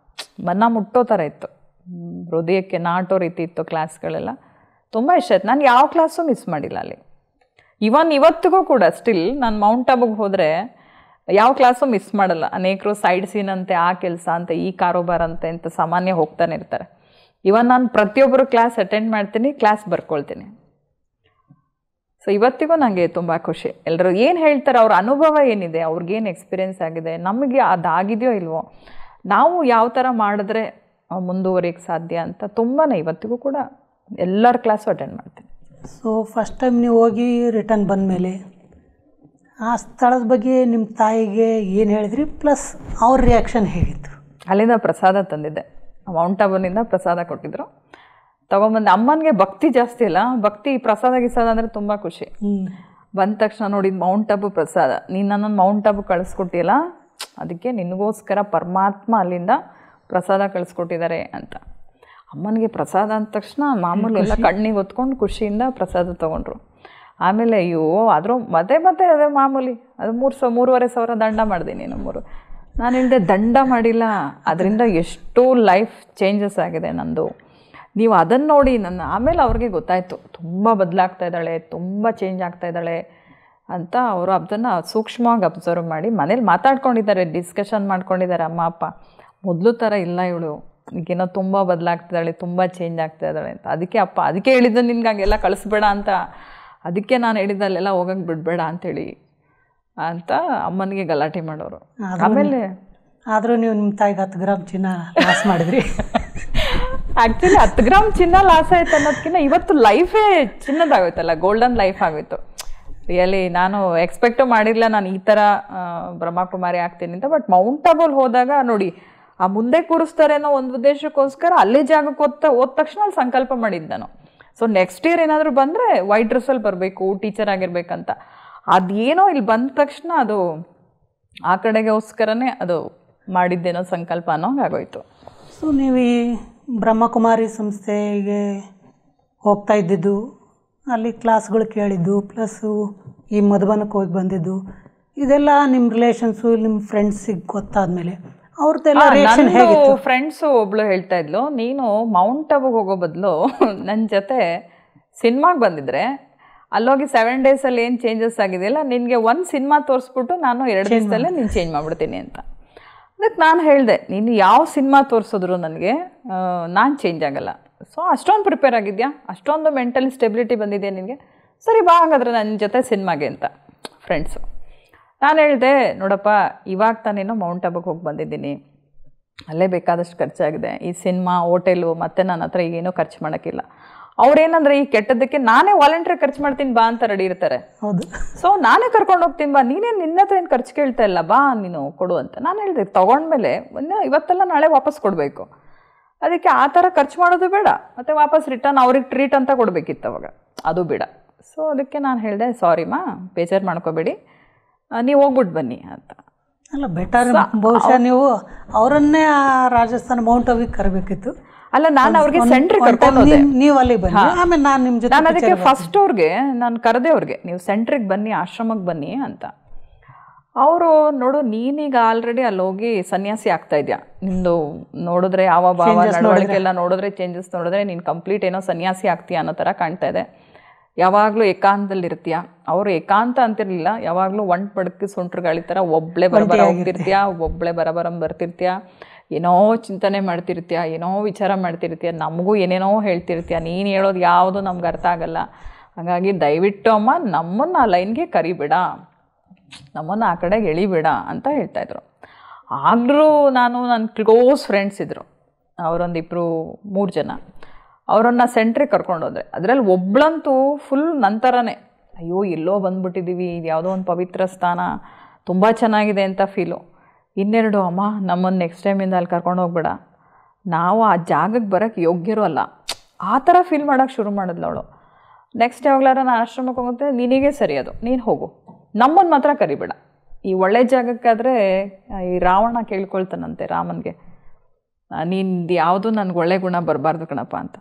S2: ಮನ ಮುಟ್ಟೋ ಥರ ಇತ್ತು, ಹೃದಯಕ್ಕೆ ನಾಟೋ ರೀತಿ ಇತ್ತು ಕ್ಲಾಸ್ಗಳೆಲ್ಲ, ತುಂಬ ಇಷ್ಟ ಆಯ್ತು. ನಾನು ಯಾವ ಕ್ಲಾಸು ಮಿಸ್ ಮಾಡಿಲ್ಲ ಅಲ್ಲಿ. ಇವತ್ತಿಗೂ ಕೂಡ ಸ್ಟಿಲ್ ನಾನು ಮೌಂಟ್ ಆಬೂಗೆ ಹೋದರೆ ಯಾವ ಕ್ಲಾಸು ಮಿಸ್ ಮಾಡಲ್ಲ. ಅನೇಕರು ಸೈಡ್ ಸೀನ್ ಅಂತೆ, ಆ ಕೆಲಸ ಅಂತೆ, ಈ ಕಾರೋಬಾರ್ ಅಂತೆ ಅಂತ ಸಾಮಾನ್ಯ ಹೋಗ್ತಾನೆ ಇರ್ತಾರೆ. ನಾನು ಪ್ರತಿಯೊಬ್ಬರು ಕ್ಲಾಸ್ ಅಟೆಂಡ್ ಮಾಡ್ತೀನಿ, ಕ್ಲಾಸ್ ಬರ್ಕೊಳ್ತೀನಿ. ಸೊ ಇವತ್ತಿಗೂ ನನಗೆ ತುಂಬ ಖುಷಿ. ಎಲ್ಲರೂ ಏನು ಹೇಳ್ತಾರೆ, ಅವ್ರ ಅನುಭವ ಏನಿದೆ, ಅವ್ರಿಗೇನು ಎಕ್ಸ್ಪೀರಿಯೆನ್ಸ್ ಆಗಿದೆ, ನಮಗೆ ಅದಾಗಿದೆಯೋ ಇಲ್ವೋ, ನಾವು ಯಾವ ಥರ ಮಾಡಿದ್ರೆ ಮುಂದುವರಿಯೋಕ್ಕೆ ಸಾಧ್ಯ ಅಂತ ತುಂಬಾ ಇವತ್ತಿಗೂ ಕೂಡ ಎಲ್ಲರ ಕ್ಲಾಸು ಅಟೆಂಡ್ ಮಾಡ್ತೀನಿ.
S1: ಸೊ ಫಸ್ಟ್ ಟೈಮ್ ನೀವು ಹೋಗಿ ರಿಟರ್ನ್ ಬಂದಮೇಲೆ ಆ ಸ್ಥಳದ ಬಗ್ಗೆ ನಿಮ್ಮ ತಾಯಿಗೆ ಏನು ಹೇಳಿದ್ರಿ, ಪ್ಲಸ್ ಅವ್ರ ರಿಯಾಕ್ಷನ್ ಹೇಗಿತ್ತು?
S2: ಅಲ್ಲಿಂದ ಪ್ರಸಾದ ತಂದಿದ್ದೆ, ಮೌಂಟ್ ಆಬೂನಿಂದ ಪ್ರಸಾದ ಕೊಟ್ಟಿದ್ರು, ತೊಗೊಂಬಂದೆ. ಅಮ್ಮನಿಗೆ ಭಕ್ತಿ ಜಾಸ್ತಿ ಅಲ್ಲ, ಭಕ್ತಿ ಪ್ರಸಾದ ಗಿಸಾದ ಅಂದರೆ ತುಂಬ ಖುಷಿ. ಬಂದ ತಕ್ಷಣ ನೋಡಿದ ಮೌಂಟ್ ಆಬೂ ಪ್ರಸಾದ, ನೀನು ನನ್ನನ್ನು ಮೌಂಟ್ ಆಬೂ ಕಳಿಸ್ಕೊಟ್ಟಿಲ್ಲ, ಅದಕ್ಕೆ ನಿನಗೋಸ್ಕರ ಪರಮಾತ್ಮ ಅಲ್ಲಿಂದ ಪ್ರಸಾದ ಕಳಿಸ್ಕೊಟ್ಟಿದ್ದಾರೆ ಅಂತ. ಅಮ್ಮನಿಗೆ ಪ್ರಸಾದ ಅಂದ ತಕ್ಷಣ ಮಾಮೂಲಿ ಎಲ್ಲ ಕಣ್ಣಿಗೆ ಹೊತ್ಕೊಂಡು ಖುಷಿಯಿಂದ ಪ್ರಸಾದ ತೊಗೊಂಡ್ರು. ಆಮೇಲೆ ಅಯ್ಯೋ ಆದರೂ ಮತ್ತೆ ಅದೇ ಮಾಮೂಲಿ, ಅದು 3,500 ದಂಡ ಮಾಡಿದೆ. ನಾನು ಹೇಳಿದೆ ದಂಡ ಮಾಡಿಲ್ಲ, ಅದರಿಂದ ಎಷ್ಟೋ ಲೈಫ್ ಚೇಂಜಸ್ ಆಗಿದೆ ನಂದು, ನೀವು ಅದನ್ನು ನೋಡಿ ಆಮೇಲೆ ಅವ್ರಿಗೆ ಗೊತ್ತಾಯಿತು ತುಂಬ ಬದಲಾಗ್ತಾ ಇದ್ದಾಳೆ, ತುಂಬ ಚೇಂಜ್ ಆಗ್ತಾ ಇದ್ದಾಳೆ ಅಂತ. ಅವರು ಅದನ್ನು ಸೂಕ್ಷ್ಮವಾಗಿ ಅಬ್ಸರ್ವ್ ಮಾಡಿ ಮನೇಲಿ ಮಾತಾಡ್ಕೊಂಡಿದ್ದಾರೆ, ಡಿಸ್ಕಷನ್ ಮಾಡ್ಕೊಂಡಿದ್ದಾರೆ ಅಮ್ಮ ಅಪ್ಪ. ಮೊದಲು ಥರ ಇಲ್ಲ ಇವಳು, ಈಗೇನೋ ತುಂಬ ಬದಲಾಗ್ತಿದ್ದಾಳೆ, ತುಂಬ ಚೇಂಜ್ ಆಗ್ತಾ ಇದ್ದಾಳೆ ಅಂತ. ಅದಕ್ಕೆ ಹೇಳಿದ್ದೆ ನಿನ್ಗೆ ಹಂಗೆಲ್ಲ ಕಳಿಸ್ಬೇಡ ಅಂತ, ಅದಕ್ಕೆ ನಾನು ಹೇಳಿದ್ದೆ ಅಲ್ಲೆಲ್ಲ ಹೋಗಕ್ಕೆ ಬಿಡಬೇಡ ಅಂಥೇಳಿ ಅಂತ ಅಮ್ಮನಿಗೆ ಗಲಾಟೆ ಮಾಡೋರು. ಆಮೇಲೆ
S1: ಆದರೂ ನೀವು ನಿಮ್ಮ ತಾಯಿಗೆ 10 ಗ್ರಾಮ್ ಚಿನ್ನ ಲಾಸ್ ಮಾಡಿದ್ರಿ.
S2: ಆ್ಯಕ್ಚುಲಿ 10 ಗ್ರಾಮ್ ಚಿನ್ನ ಲಾಸ್ ಆಯ್ತು ಅನ್ನೋದಕ್ಕಿಂತ ಇವತ್ತು ಲೈಫೇ ಚಿನ್ನದಾಗೋಯ್ತಲ್ಲ, ಗೋಲ್ಡನ್ ಲೈಫ್ ಆಗೋಯ್ತು. ರಿಯಲಿ ನಾನು ಎಕ್ಸ್ಪೆಕ್ಟು ಮಾಡಿರಲಿಲ್ಲ ನಾನು ಈ ಥರ ಬ್ರಹ್ಮಕುಮಾರಿ ಆಗ್ತೀನಿ ಅಂತ. ಬಟ್ ಮೌಂಟ್ ಆಬೂಲ್ ಹೋದಾಗ ನೋಡಿ, ಆ ಮುಂದೆ ಕೂರಿಸ್ತಾರೆ ಅನ್ನೋ ಒಂದು ಉದ್ದೇಶಕ್ಕೋಸ್ಕರ ಅಲ್ಲೇ ಜಾಗಕ್ಕೆ ಹೋದ ತಕ್ಷಣ ಅಲ್ಲಿ ಸಂಕಲ್ಪ ಮಾಡಿದ್ದು ನಾನು. ಸೊ ನೆಕ್ಸ್ಟ್ ಇಯರ್ ಏನಾದರೂ ಬಂದರೆ ವೈಟ್ ಡ್ರೆಸ್ಸಲ್ಲಿ ಬರಬೇಕು, ಟೀಚರ್ ಆಗಿರ್ಬೇಕಂತ. ಅದೇನೋ ಇಲ್ಲಿ ಬಂದ ತಕ್ಷಣ ಅದು ಆ ಕಡೆಗೋಸ್ಕರನೇ ಅದು ಮಾಡಿದ್ದೇನೋ ಸಂಕಲ್ಪ ಅನ್ನೋಂಗೆ ಆಗೋಯ್ತು.
S1: ಸೊ ನೀವು ಈ ಬ್ರಹ್ಮಕುಮಾರಿ ಸಂಸ್ಥೆಗೆ ಹೋಗ್ತಾ ಇದ್ದಿದ್ದು, ಅಲ್ಲಿ ಕ್ಲಾಸ್ಗಳು ಕೇಳಿದ್ದು, ಪ್ಲಸ್ಸು ಈ ಮಧುಬನಕ್ಕೆ ಹೋಗಿ ಬಂದಿದ್ದು, ಇದೆಲ್ಲ ನಿಮ್ಮ ರಿಲೇಷನ್ಸು ನಿಮ್ಮ ಫ್ರೆಂಡ್ಸಿಗೆ ಗೊತ್ತಾದ್ಮೇಲೆ ಅವ್ರದ್ದೆಲ್ಲ ರಿಯಾಕ್ಷನ್ ಹೇಗಿತ್ತು?
S2: ಫ್ರೆಂಡ್ಸು ಒಬ್ಳು ಹೇಳ್ತಾ ಇದ್ಲು, ನೀನು ಮೌಂಟ್ ಆಬೂಗೆ ಹೋಗೋ ಬದಲು ನನ್ನ ಜೊತೆ ಸಿನಿಮಾಗೆ ಬಂದಿದ್ರೆ ಅಲ್ಲೋಗಿ 7 ಡೇಸಲ್ಲಿ ಏನು ಚೇಂಜಸ್ ಆಗಿದೆಯಲ್ಲ, ನಿನಗೆ ಒಂದು ಸಿನಿಮಾ ತೋರಿಸ್ಬಿಟ್ಟು ನಾನು 2 ದಿವಸದಲ್ಲೇ ನೀನು ಚೇಂಜ್ ಮಾಡಿಬಿಡ್ತೀನಿ ಅಂತ. ಅದಕ್ಕೆ ನಾನು ಹೇಳಿದೆ, ನೀನು ಯಾವ ಸಿನಿಮಾ ತೋರಿಸಿದ್ರು ನನಗೆ ನಾನು ಚೇಂಜ್ ಆಗಲ್ಲ. ಸೊ ಅಷ್ಟೊಂದು ಪ್ರಿಪೇರ್ ಆಗಿದೆಯಾ, ಅಷ್ಟೊಂದು ಮೆಂಟಲಿ ಸ್ಟೆಬಿಲಿಟಿ ಬಂದಿದೆಯಾ ನಿನಗೆ, ಸರಿ ಬಾ ಹಾಗಾದ್ರೆ ನನ್ನ ಜೊತೆ ಸಿನಿಮಾಗೆ ಅಂತ ಫ್ರೆಂಡ್ಸು. ನಾನು ಹೇಳಿದೆ, ನೋಡಪ್ಪ ಇವಾಗ ತಾನೇನೋ ಮೌಂಟ್ ಆಬೂಗೆ ಹೋಗಿ ಬಂದಿದ್ದೀನಿ, ಅಲ್ಲೇ ಬೇಕಾದಷ್ಟು ಖರ್ಚಾಗಿದೆ, ಈ ಸಿನಿಮಾ ಹೋಟೆಲು ಮತ್ತು ನನ್ನ ಹತ್ರ ಈಗೇನೋ ಖರ್ಚು ಮಾಡೋಕ್ಕಿಲ್ಲ. ಅವ್ರೇನಂದ್ರೆ ಈ ಕೆಟ್ಟದಕ್ಕೆ ನಾನೇ ವಾಲಂಟ್ರಿ ಖರ್ಚು ಮಾಡ್ತೀನಿ ಬಾ ಅಂತ ರೆಡಿ ಇರ್ತಾರೆ.
S1: ಹೌದು.
S2: ಸೊ ನಾನೇ ಕರ್ಕೊಂಡು ಹೋಗ್ತೀನಿ ಬಾ, ನೀನೇನು ನಿನ್ನ ಹತ್ರ ಏನು ಖರ್ಚು ಕೇಳ್ತಾ ಇಲ್ಲ, ಬಾ ನೀನು ಕೊಡು ಅಂತ. ನಾನು ಹೇಳಿದೆ ತೊಗೊಂಡ್ಮೇಲೆ ಇವತ್ತೆಲ್ಲ ನಾಳೆ ವಾಪಸ್ ಕೊಡಬೇಕು, ಅದಕ್ಕೆ ಆ ಥರ ಖರ್ಚು ಮಾಡೋದು ಬೇಡ, ಮತ್ತು ವಾಪಸ್ ರಿಟರ್ನ್ ಅವ್ರಿಗೆ ಟ್ರೀಟ್ ಅಂತ ಕೊಡಬೇಕಿತ್ತು ಅವಾಗ, ಅದು ಬೇಡ. ಸೊ ಅದಕ್ಕೆ ನಾನು ಹೇಳಿದೆ, ಸಾರಿಮಾ ಬೇಜಾರು ಮಾಡ್ಕೋಬೇಡಿ, ನೀವು ಹೋಗ್ಬಿಟ್ಟು ಬನ್ನಿ ಅಂತ.
S1: ಅಲ್ಲ ಬೆಟರ್, ಬಹುಶಃ ನೀವು ಅವರನ್ನೇ ಆ ರಾಜಸ್ಥಾನ ಮೌಂಟ್ ಅಬಿಗೆ ಕರಬೇಕಿತ್ತು.
S2: ಅಲ್ಲ, ನಾನು ಅವ್ರಿಗೆ ಸೆಂಟ್ರಿಗೆ ಕರ್ಕೊಂಡು ಹೋದೆ,
S1: ನೀವು ಅಲ್ಲಿ ಬನ್ನಿ, ಆಮೇಲೆ ನಾನು ನಿಮ್ಮ ಜೊತೆ.
S2: ನಾನು ಅದಕ್ಕೆ ಫಸ್ಟ್ ಅವ್ರಿಗೆ ನಾನು ಕರೆದೆ, ಅವ್ರಿಗೆ ನೀವು ಸೆಂಟ್ರಿಗೆ ಬನ್ನಿ, ಆಶ್ರಮಕ್ಕೆ ಬನ್ನಿ ಅಂತ. ಅವರು ನೋಡು ನೀನೀಗ ಆಲ್ರೆಡಿ ಅಲ್ಲಿ ಹೋಗಿ ಸನ್ಯಾಸಿ ಆಗ್ತಾ ಇದೆಯಾ, ನಿಮ್ಮದು ನೋಡಿದ್ರೆ ಯಾವ ಭಾವ ನಡವಳಿಕೆ ಎಲ್ಲ ನೋಡಿದ್ರೆ ಚೇಂಜಸ್ ನೋಡಿದ್ರೆ ನೀನು ಕಂಪ್ಲೀಟ್ ಏನೋ ಸನ್ಯಾಸಿ ಆಗ್ತೀಯ ಅನ್ನೋ ಥರ ಕಾಣ್ತಾ ಇದೆ. ಯಾವಾಗಲೂ ಏಕಾಂತದಲ್ಲಿ ಇರ್ತೀಯ. ಅವರು ಏಕಾಂತ ಅಂತಿರಲಿಲ್ಲ, ಯಾವಾಗಲೂ ಒಂಟು ಬಡಕ್ಕೆ ಸುಂಟ್ರ ಗಾಳಿ ಥರ ಒಬ್ಬಳೇ ಬರಬರ ಹೋಗ್ತಿರ್ತೀಯ, ಒಬ್ಬಳೇ ಬರಬರಂ ಬರ್ತಿರ್ತೀಯ, ಏನೋ ಚಿಂತನೆ ಮಾಡ್ತಿರ್ತೀಯ, ಏನೋ ವಿಚಾರ ಮಾಡ್ತಿರ್ತೀಯ, ನಮಗೂ ಏನೇನೋ ಹೇಳ್ತಿರ್ತೀಯ, ನೀನು ಹೇಳೋದು ಯಾವುದು ನಮ್ಗೆ ಅರ್ಥ ಆಗಲ್ಲ. ಹಾಗಾಗಿ ದಯವಿಟ್ಟು ಅಮ್ಮ ನಮ್ಮನ್ನು ಆ ಲೈನ್ಗೆ ಕರಿಬೇಡ, ನಮ್ಮನ್ನು ಆ ಕಡೆಗೆ ಎಳಿಬೇಡ ಅಂತ ಹೇಳ್ತಾಯಿದ್ರು. ಆಗಲೂ ನನ್ನ ಕ್ಲೋಸ್ ಫ್ರೆಂಡ್ಸ್ ಇದ್ದರು, ಅವರೊಂದು 2-3 ಜನ, ಅವರನ್ನು ಸೆಂಟ್ರಿಗೆ ಕರ್ಕೊಂಡು ಹೋದರೆ ಅದರಲ್ಲಿ ಒಬ್ಳಂತೂ ಫುಲ್ ನಂತರನೇ ಅಯ್ಯೋ ಎಲ್ಲೋ ಬಂದುಬಿಟ್ಟಿದ್ದೀವಿ, ಇದು ಯಾವುದೋ ಒಂದು ಪವಿತ್ರ ಸ್ಥಾನ, ತುಂಬ ಚೆನ್ನಾಗಿದೆ ಅಂತ ಫೀಲು. ಇನ್ನೆರಡು, ಅಮ್ಮ ನಮ್ಮನ್ನು ನೆಕ್ಸ್ಟ್ ಟೈಮಿಂದ ಅಲ್ಲಿ ಕರ್ಕೊಂಡು ಹೋಗ್ಬೇಡ, ನಾವು ಆ ಜಾಗಕ್ಕೆ ಬರೋಕ್ಕೆ ಯೋಗ್ಯರು ಅಲ್ಲ, ಆ ಥರ ಫೀಲ್ ಮಾಡೋಕ್ಕೆ ಶುರು ಮಾಡಿದ್ಲು ಅವಳು. ನೆಕ್ಸ್ಟ್ ಯಾವಾಗಲಾರ ನಾನು ಆಶ್ರಮಕ್ಕೆ ಹೋಗುತ್ತೆ, ನಿನಗೆ ಸರಿ ಅದು, ನೀನು ಹೋಗು, ನಮ್ಮನ್ನು ಮಾತ್ರ ಕರಿಬೇಡ. ಈ ಒಳ್ಳೆ ಜಾಗಕ್ಕಾದರೆ ಈ ರಾವಣ ಕೇಳ್ಕೊಳ್ತಾನಂತೆ ರಾಮನಿಗೆ, ನಿಂದು ಯಾವುದು ನನಗೆ ಒಳ್ಳೆ ಗುಣ ಬರಬಾರ್ದು ಕಣಪ್ಪ ಅಂತ.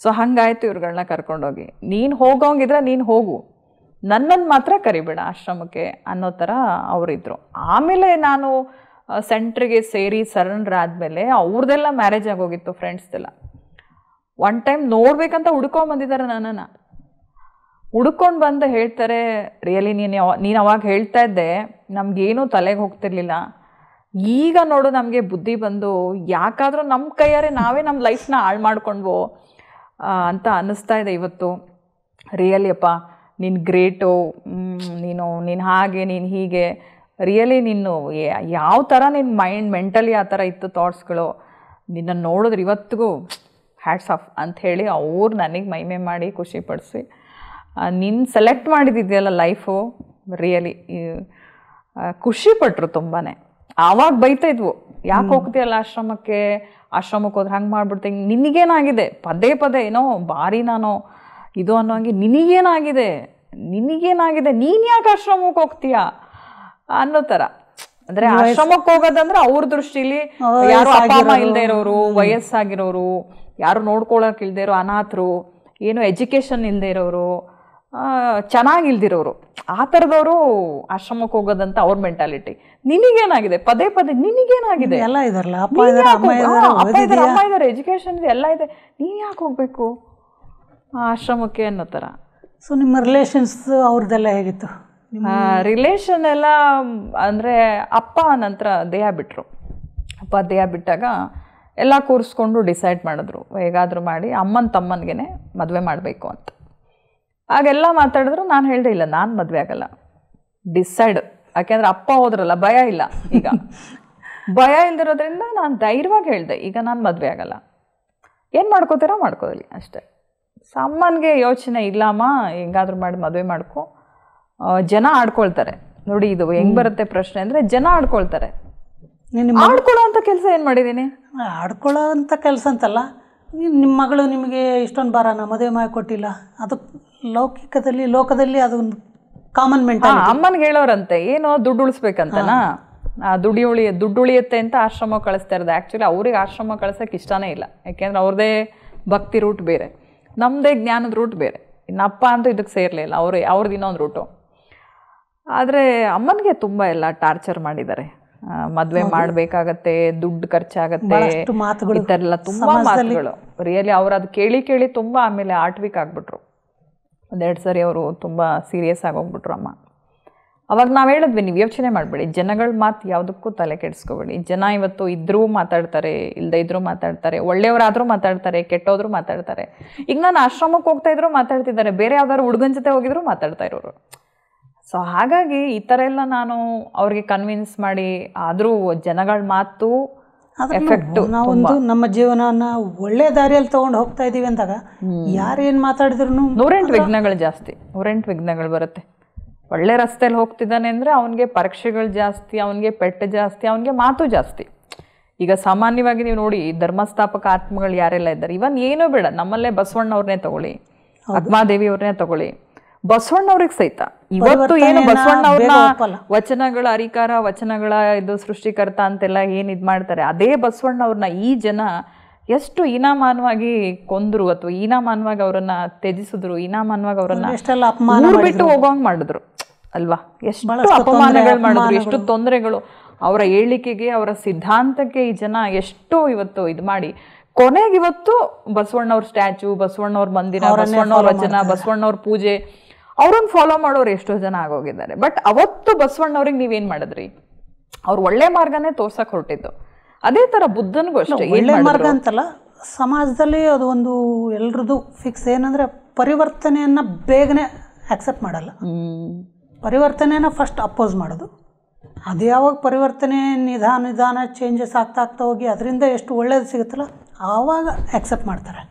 S2: ಸೊ ಹಾಗಾಯ್ತು ಇವ್ರುಗಳನ್ನ ಕರ್ಕೊಂಡೋಗಿ, ನೀನು ಹೋಗೋಂಗಿದ್ರೆ ನೀನು ಹೋಗು, ನನ್ನನ್ನು ಮಾತ್ರ ಕರಿಬೇಡ ಆಶ್ರಮಕ್ಕೆ ಅನ್ನೋ ಥರ ಅವರಿದ್ದರು. ಆಮೇಲೆ ನಾನು ಸೆಂಟ್ರಿಗೆ ಸೇರಿ ಸರೆಂಡರ್ ಆದಮೇಲೆ ಅವ್ರದ್ದೆಲ್ಲ ಮ್ಯಾರೇಜ್ ಆಗೋಗಿತ್ತು ಫ್ರೆಂಡ್ಸ್ದೆಲ್ಲ. ಒನ್ ಟೈಮ್ ನೋಡ್ಬೇಕಂತ ಹುಡ್ಕೊಂಬಂದಿದ್ದಾರೆ ನನ್ನನ್ನು. ಹುಡ್ಕೊಂಡು ಬಂದು ಹೇಳ್ತಾರೆ, ರಿಯಲಿ ನೀನು ಅವಾಗ ಹೇಳ್ತಾ ಇದ್ದೆ ನಮಗೇನೂ ತಲೆಗೆ ಹೋಗ್ತಿರ್ಲಿಲ್ಲ, ಈಗ ನೋಡು ನಮಗೆ ಬುದ್ಧಿ ಬಂದು ಯಾಕಾದರೂ ನಮ್ಮ ಕೈಯಾರೆ ನಾವೇ ನಮ್ಮ ಲೈಫ್ನ ಹಾಳು ಮಾಡ್ಕೊಂಡ್ವೋ ಅಂತ ಅನ್ನಿಸ್ತಾ ಇದೆ ಇವತ್ತು. ರಿಯಲಿ ಅಪ್ಪ ನೀನು ಗ್ರೇಟು, ನೀನು ಹಾಗೆ ನೀನು ಹೀಗೆ, ರಿಯಲಿ ನೀನು ಯಾವ ಥರ ನಿನ್ನ ಮೈಂಡ್ ಮೆಂಟಲಿ ಆ ಥರ ಇತ್ತು ಥಾಟ್ಸ್ಗಳು, ನಿನ್ನನ್ನು ನೋಡಿದ್ರೆ ಇವತ್ತಿಗೂ ಹ್ಯಾಟ್ಸ್ ಆಫ್ ಅಂಥೇಳಿ ಅವ್ರು ನನಗೆ ಮೈಮೆ ಮಾಡಿ ಖುಷಿಪಡಿಸಿ ನಿನ್ನ ಸೆಲೆಕ್ಟ್ ಮಾಡಿದ್ದಿದೆಯಲ್ಲ ಲೈಫು, ರಿಯಲಿ ಖುಷಿಪಟ್ಟರು ತುಂಬಾ. ಆವಾಗ ಬೈತಾ ಇದ್ವು, ಯಾಕೆ ಹೋಗ್ತೀಯಲ್ಲ ಆಶ್ರಮಕ್ಕೆ ಹೋದ್ರೆ ಹಂಗೆ ಮಾಡ್ಬಿಡ್ತೀನಿ, ನಿನಗೇನಾಗಿದೆ, ಪದೇ ಪದೇ ಏನೋ ಭಾರಿ ನಾನು ಇದು ಅನ್ನೋ ಹಂಗೆ ನಿನಗೇನಾಗಿದೆ, ನೀನು ಯಾಕೆ ಆಶ್ರಮಕ್ಕೆ ಹೋಗ್ತೀಯಾ ಅನ್ನೋ ಥರ. ಅಂದರೆ ಆಶ್ರಮಕ್ಕೆ ಹೋಗೋದಂದ್ರೆ ಅವ್ರ ದೃಷ್ಟಿಲಿ ಯಾರು ಅಪ್ಪ ಅಮ್ಮ ಇಲ್ಲದೆ ಇರೋರು, ವಯಸ್ಸಾಗಿರೋರು, ಯಾರು ನೋಡ್ಕೊಳಕ್ಕೆ ಇಲ್ಲದೆ ಇರೋ ಅನಾಥರು, ಏನು ಎಜುಕೇಷನ್ ಇಲ್ಲದೆ ಇರೋರು, ಚೆನ್ನಾಗಿಲ್ದಿರೋರು, ಆ ಥರದವರು ಆಶ್ರಮಕ್ಕೆ ಹೋಗೋದಂತ ಅವ್ರ ಮೆಂಟಾಲಿಟಿ. ನಿನಗೇನಾಗಿದೆ, ಪದೇ ಪದೇ ನಿನಗೇನಾಗಿದೆ,
S1: ಎಲ್ಲ ಇದಾರಲ್ಲ,
S2: ಅಪ್ಪ ಇದ್ದಾರೆ, ಎಜುಕೇಷನ್ ಇದೆ, ಎಲ್ಲ ಇದೆ, ನೀನು ಯಾಕೆ ಹೋಗಬೇಕು ಆಶ್ರಮಕ್ಕೆ ಅನ್ನೋ ಥರ.
S1: ಸೊ ನಿಮ್ಮ ರಿಲೇಷನ್ಸ್ ಅವ್ರದ್ದೆಲ್ಲ ಹೇಗಿತ್ತು?
S2: ರಿಲೇಷನ್ ಎಲ್ಲ ಅಂದರೆ ಅಪ್ಪ ನಂತರ ದೇಹ ಬಿಟ್ಟರು. ಅಪ್ಪ ದೇಹ ಬಿಟ್ಟಾಗ ಎಲ್ಲ ಕೂರಿಸ್ಕೊಂಡು ಡಿಸೈಡ್ ಮಾಡಿದ್ರು, ಹೇಗಾದರೂ ಮಾಡಿ ಅಮ್ಮನ ತಮ್ಮನಿಗೆ ಮದುವೆ ಮಾಡಬೇಕು ಅಂತ. ಆಗೆಲ್ಲ ಮಾತಾಡಿದ್ರು. ನಾನು ಹೇಳಿದೆ, ಇಲ್ಲ ನಾನು ಮದುವೆ ಆಗಲ್ಲ, ಡಿಸೈಡ್. ಯಾಕೆಂದರೆ ಅಪ್ಪ ಹೋದ್ರಲ್ಲ, ಭಯ ಇಲ್ಲ. ಈಗ ಭಯ ಇಲ್ದಿರೋದ್ರಿಂದ ನಾನು ಧೈರ್ಯವಾಗಿ ಹೇಳಿದೆ, ಈಗ ನಾನು ಮದುವೆ ಆಗಲ್ಲ, ಏನು ಮಾಡ್ಕೋತೀರೋ ಮಾಡ್ಕೋದಿಲ್ಲ ಅಷ್ಟೇ. ಅಮ್ಮನಿಗೆ ಯೋಚನೆ ಇಲ್ಲಮ್ಮ, ಹೆಂಗಾದ್ರೂ ಮಾಡಿ ಮದುವೆ ಮಾಡ್ಕೊ, ಜನ ಆಡ್ಕೊಳ್ತಾರೆ ನೋಡಿ. ಇದು ಹೆಂಗೆ ಬರುತ್ತೆ ಪ್ರಶ್ನೆ ಅಂದರೆ, ಜನ ಆಡ್ಕೊಳ್ತಾರೆ. ಆಡ್ಕೊಳ್ಳೋ ಅಂಥ ಕೆಲಸ ಏನು ಮಾಡಿದ್ದೀನಿ?
S1: ಆಡ್ಕೊಳ್ಳೋ ಅಂಥ ಕೆಲಸ ಅಂತಲ್ಲ, ನಿಮ್ಮ ಮಗಳು ನಿಮಗೆ ಇಷ್ಟೊಂದು ಬಾರನ ಮದುವೆ ಮಾಡಿಕೊಟ್ಟಿಲ್ಲ, ಅದು ಲೋಕದಲ್ಲಿ ಅದೊಂದು ಕಾಮನ್ ಮೆಂಟಾಲಿಟಿ.
S2: ಅಮ್ಮನಿಗೆ ಹೇಳೋರಂತೆ, ಏನೋ ದುಡ್ಡು ಉಳಿಸ್ಬೇಕಂತನಾ, ದುಡ್ಡು ಉಳಿಯುತ್ತೆ ಅಂತ ಆಶ್ರಮ ಕಳಿಸ್ತಾ ಇರೋದು. ಆ್ಯಕ್ಚುಲಿ ಅವ್ರಿಗೆ ಆಶ್ರಮ ಕಳ್ಸೋಕ್ಕೆ ಇಷ್ಟನೇ ಇಲ್ಲ, ಯಾಕೆಂದ್ರೆ ಅವ್ರದ್ದೇ ಭಕ್ತಿ ರೂಟ್ ಬೇರೆ, ನಮ್ಮದೇ ಜ್ಞಾನದ ರೂಟ್ ಬೇರೆ. ಇನ್ನು ಅಪ್ಪ ಅಂತೂ ಇದಕ್ಕೆ ಸೇರಲಿಲ್ಲ, ಅವ್ರದ್ದು ಇನ್ನೊಂದು ರೂಟು. ಆದರೆ ಅಮ್ಮನಿಗೆ ತುಂಬ ಎಲ್ಲ ಟಾರ್ಚರ್ ಮಾಡಿದ್ದಾರೆ. ಮದುವೆ ಮಾಡಬೇಕಾಗತ್ತೆ, ದುಡ್ಡು ಖರ್ಚಾಗತ್ತೆ, ಈ ಥರ ಎಲ್ಲ ತುಂಬ ಮಾತುಗಳು. ರಿಯಲಿ ಅವ್ರು ಅದು ಕೇಳಿ ಕೇಳಿ ತುಂಬ ಆಮೇಲೆ ಆಟ್ವಿಕ್ ಆಗಿಬಿಟ್ರು. 1-2 ಸರಿ ಅವರು ತುಂಬ ಸೀರಿಯಸ್ ಆಗೋಗ್ಬಿಟ್ರು ಅಮ್ಮ. ಅವಾಗ ನಾವು ಹೇಳಿದ್ವಿ, ನೀವು ಯೋಚನೆ ಮಾಡಬೇಡಿ, ಜನಗಳ ಮಾತು ಯಾವುದಕ್ಕೂ ತಲೆ ಕೆಡಿಸ್ಕೋಬೇಡಿ. ಜನ ಇವತ್ತು ಇದ್ರೂ ಮಾತಾಡ್ತಾರೆ, ಇಲ್ಲದೇ ಇದ್ರೂ ಮಾತಾಡ್ತಾರೆ, ಒಳ್ಳೆಯವರಾದರೂ ಮಾತಾಡ್ತಾರೆ, ಕೆಟ್ಟೋದ್ರೂ ಮಾತಾಡ್ತಾರೆ. ಈಗ ನಾನು ಆಶ್ರಮಕ್ಕೆ ಹೋಗ್ತಾ ಇದ್ರು ಮಾತಾಡ್ತಿದ್ದಾರೆ, ಬೇರೆ ಯಾವ್ದಾದ್ರು ಹುಡುಗನ ಜೊತೆ ಹೋಗಿದ್ರು ಮಾತಾಡ್ತಾ ಇರೋರು. ಸೊ ಹಾಗಾಗಿ ಈ ಥರ ಎಲ್ಲ ನಾನು ಅವ್ರಿಗೆ ಕನ್ವಿನ್ಸ್ ಮಾಡಿ, ಆದರೂ ಜನಗಳ ಮಾತು ಎಫೆಕ್ಟ್.
S1: ನಾವೊಂದು ನಮ್ಮ ಜೀವನನ ಒಳ್ಳೆ ದಾರಿಯಲ್ಲಿ ತಗೊಂಡು ಹೋಗ್ತಾ ಇದೀವಿ ಅಂದಾಗ ಯಾರೇನು ಮಾತಾಡಿದ್ರು
S2: 108 ವಿಘ್ನಗಳು ಜಾಸ್ತಿ, 108 ವಿಘ್ನಗಳು ಬರುತ್ತೆ. ಒಳ್ಳೆ ರಸ್ತೆಯಲ್ಲಿ ಹೋಗ್ತಿದ್ದಾನೆ ಅಂದರೆ ಅವನಿಗೆ ಪರೀಕ್ಷೆಗಳು ಜಾಸ್ತಿ, ಅವನಿಗೆ ಪೆಟ್ಟು ಜಾಸ್ತಿ, ಅವನಿಗೆ ಮಾತು ಜಾಸ್ತಿ. ಈಗ ಸಾಮಾನ್ಯವಾಗಿ ನೀವು ನೋಡಿ ಧರ್ಮಸ್ಥಾಪಕ ಆತ್ಮಗಳು ಯಾರೆಲ್ಲ ಇದ್ದಾರೆ, ಇವನ್ ಏನೂ ಬೇಡ, ನಮ್ಮಲ್ಲೇ ಬಸವಣ್ಣವ್ರನ್ನೇ ತಗೊಳ್ಳಿ, ಅಗ್ಮಾದೇವಿ ಅವ್ರನ್ನೇ ತಗೊಳ್ಳಿ, ಬಸವಣ್ಣವ್ರಿಗೆ ಸಹಿತ ಇವತ್ತು ಏನು ಬಸವಣ್ಣವ್ರನ್ನ ವಚನಗಳ ಅರಿಕಾರ, ವಚನಗಳ ಇದು ಸೃಷ್ಟಿಕರ್ತ ಅಂತೆಲ್ಲ ಏನು ಇದು ಮಾಡ್ತಾರೆ, ಅದೇ ಬಸವಣ್ಣವ್ರನ್ನ ಈ ಜನ ಎಷ್ಟು ಹೀನಾಮಾನವಾಗಿ ಕೊಂದ್ರು ಅಥವಾ ಹೀನಾಮಾನವಾಗಿ ಅವರನ್ನ ತ್ಯಜಿಸಿದ್ರು, ಹೀನಾಮಾನವಾಗಿ ಅವರನ್ನ ಊರು ಬಿಟ್ಟು ಹೋಗೋಂಗ್ ಮಾಡಿದ್ರು ಅಲ್ವಾ. ಎಷ್ಟು ಅಪಮಾನಗಳು ಮಾಡಿದ್ರು, ಎಷ್ಟು ತೊಂದರೆಗಳು, ಅವರ ಹೇಳಿಕೆಗೆ ಅವರ ಸಿದ್ಧಾಂತಕ್ಕೆ ಈ ಜನ ಎಷ್ಟು ಇವತ್ತು ಇದು ಮಾಡಿ ಕೊನೆಗೆ ಇವತ್ತು ಬಸವಣ್ಣವ್ರ ಸ್ಟ್ಯಾಚು, ಬಸವಣ್ಣವ್ರ ಮಂದಿರ, ಬಸವಣ್ಣವ್ರ ವಚನ, ಬಸವಣ್ಣವ್ರ ಪೂಜೆ ಅವ್ರನ್ನ ಫಾಲೋ ಮಾಡೋರು ಎಷ್ಟೋ ಜನ ಆಗೋಗಿದ್ದಾರೆ. ಬಟ್ ಅವತ್ತು ಬಸವಣ್ಣವ್ರಿಗೆ ನೀವೇನ್ ಮಾಡಿದ್ರಿ, ಅವ್ರು ಒಳ್ಳೆ ಮಾರ್ಗನೇ ತೋರ್ಸಕ್ ಹೊರಟಿದ್ದು. ಅದೇ ತರ ಬುದ್ಧನಿಗೂ ಅಷ್ಟೇ
S1: ಒಳ್ಳೆ ಮಾರ್ಗ ಅಂತಲ್ಲ, ಸಮಾಜದಲ್ಲಿ ಅದು ಒಂದು ಎಲ್ರದ್ದು ಫಿಕ್ಸ್ ಏನಂದ್ರೆ ಪರಿವರ್ತನೆಯನ್ನ ಬೇಗನೆ ಆಕ್ಸೆಪ್ಟ್ ಮಾಡಲ್ಲ, ಪರಿವರ್ತನೆಯನ್ನ ಫಸ್ಟ್ ಅಪೋಸ್ ಮಾಡೋದು. ಅದು ಯಾವಾಗ ಪರಿವರ್ತನೆ ನಿಧಾನ ಚೇಂಜಸ್ ಆಗ್ತಾ ಹೋಗಿ ಅದರಿಂದ ಎಷ್ಟು ಒಳ್ಳೇದು ಸಿಗುತ್ತಲ್ಲ ಆವಾಗ ಆಕ್ಸೆಪ್ಟ್ ಮಾಡ್ತಾರೆ.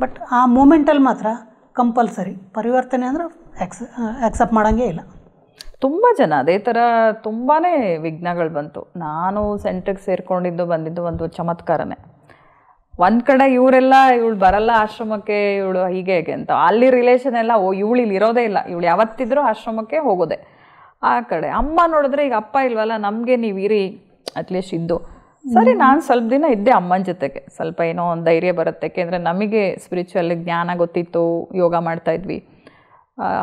S1: ಬಟ್ ಆ ಮೂಮೆಂಟಲ್ಲಿ ಮಾತ್ರ ಕಂಪಲ್ಸರಿ ಪರಿವರ್ತನೆ ಅಂದ್ರೆ ಆಕ್ಸೆಪ್ಟ್ ಮಾಡೋಂಗೇ ಇಲ್ಲ.
S2: ತುಂಬ ಜನ ಅದೇ ಥರ ತುಂಬಾ ವಿಘ್ನಗಳು ಬಂತು. ನಾನು ಸೆಂಟ್ರಿಗೆ ಸೇರಿಕೊಂಡಿದ್ದು ಬಂದಿದ್ದು ಒಂದು ಚಮತ್ಕಾರನೇ. ಒಂದು ಕಡೆ ಇವರೆಲ್ಲ ಇವಳು ಬರಲ್ಲ ಆಶ್ರಮಕ್ಕೆ, ಇವಳು ಹೀಗೆ ಹೇಗೆ ಅಂತ, ಅಲ್ಲಿ ರಿಲೇಷನ್ ಎಲ್ಲ ಇವಳು ಇಲ್ಲಿ ಇರೋದೇ ಇಲ್ಲ, ಇವಳು ಯಾವತ್ತಿದ್ರೂ ಆಶ್ರಮಕ್ಕೆ ಹೋಗೋದೆ. ಆ ಕಡೆ ಅಮ್ಮ ನೋಡಿದ್ರೆ ಈಗ ಅಪ್ಪ ಇಲ್ವಲ್ಲ, ನಮಗೆ ನೀವು ಇರಿ ಅಟ್ಲೀಸ್ಟ್ ಇದ್ದು. ಸರಿ, ನಾನು ಸ್ವಲ್ಪ ದಿನ ಇದ್ದೆ ಅಮ್ಮನ ಜೊತೆಗೆ, ಸ್ವಲ್ಪ ಏನೋ ಒಂದು ಧೈರ್ಯ ಬರುತ್ತೆ. ಯಾಕೆಂದರೆ ನಮಗೆ ಸ್ಪಿರಿಚುವಲ್ ಜ್ಞಾನ ಗೊತ್ತಿತ್ತು, ಯೋಗ ಮಾಡ್ತಾಯಿದ್ವಿ.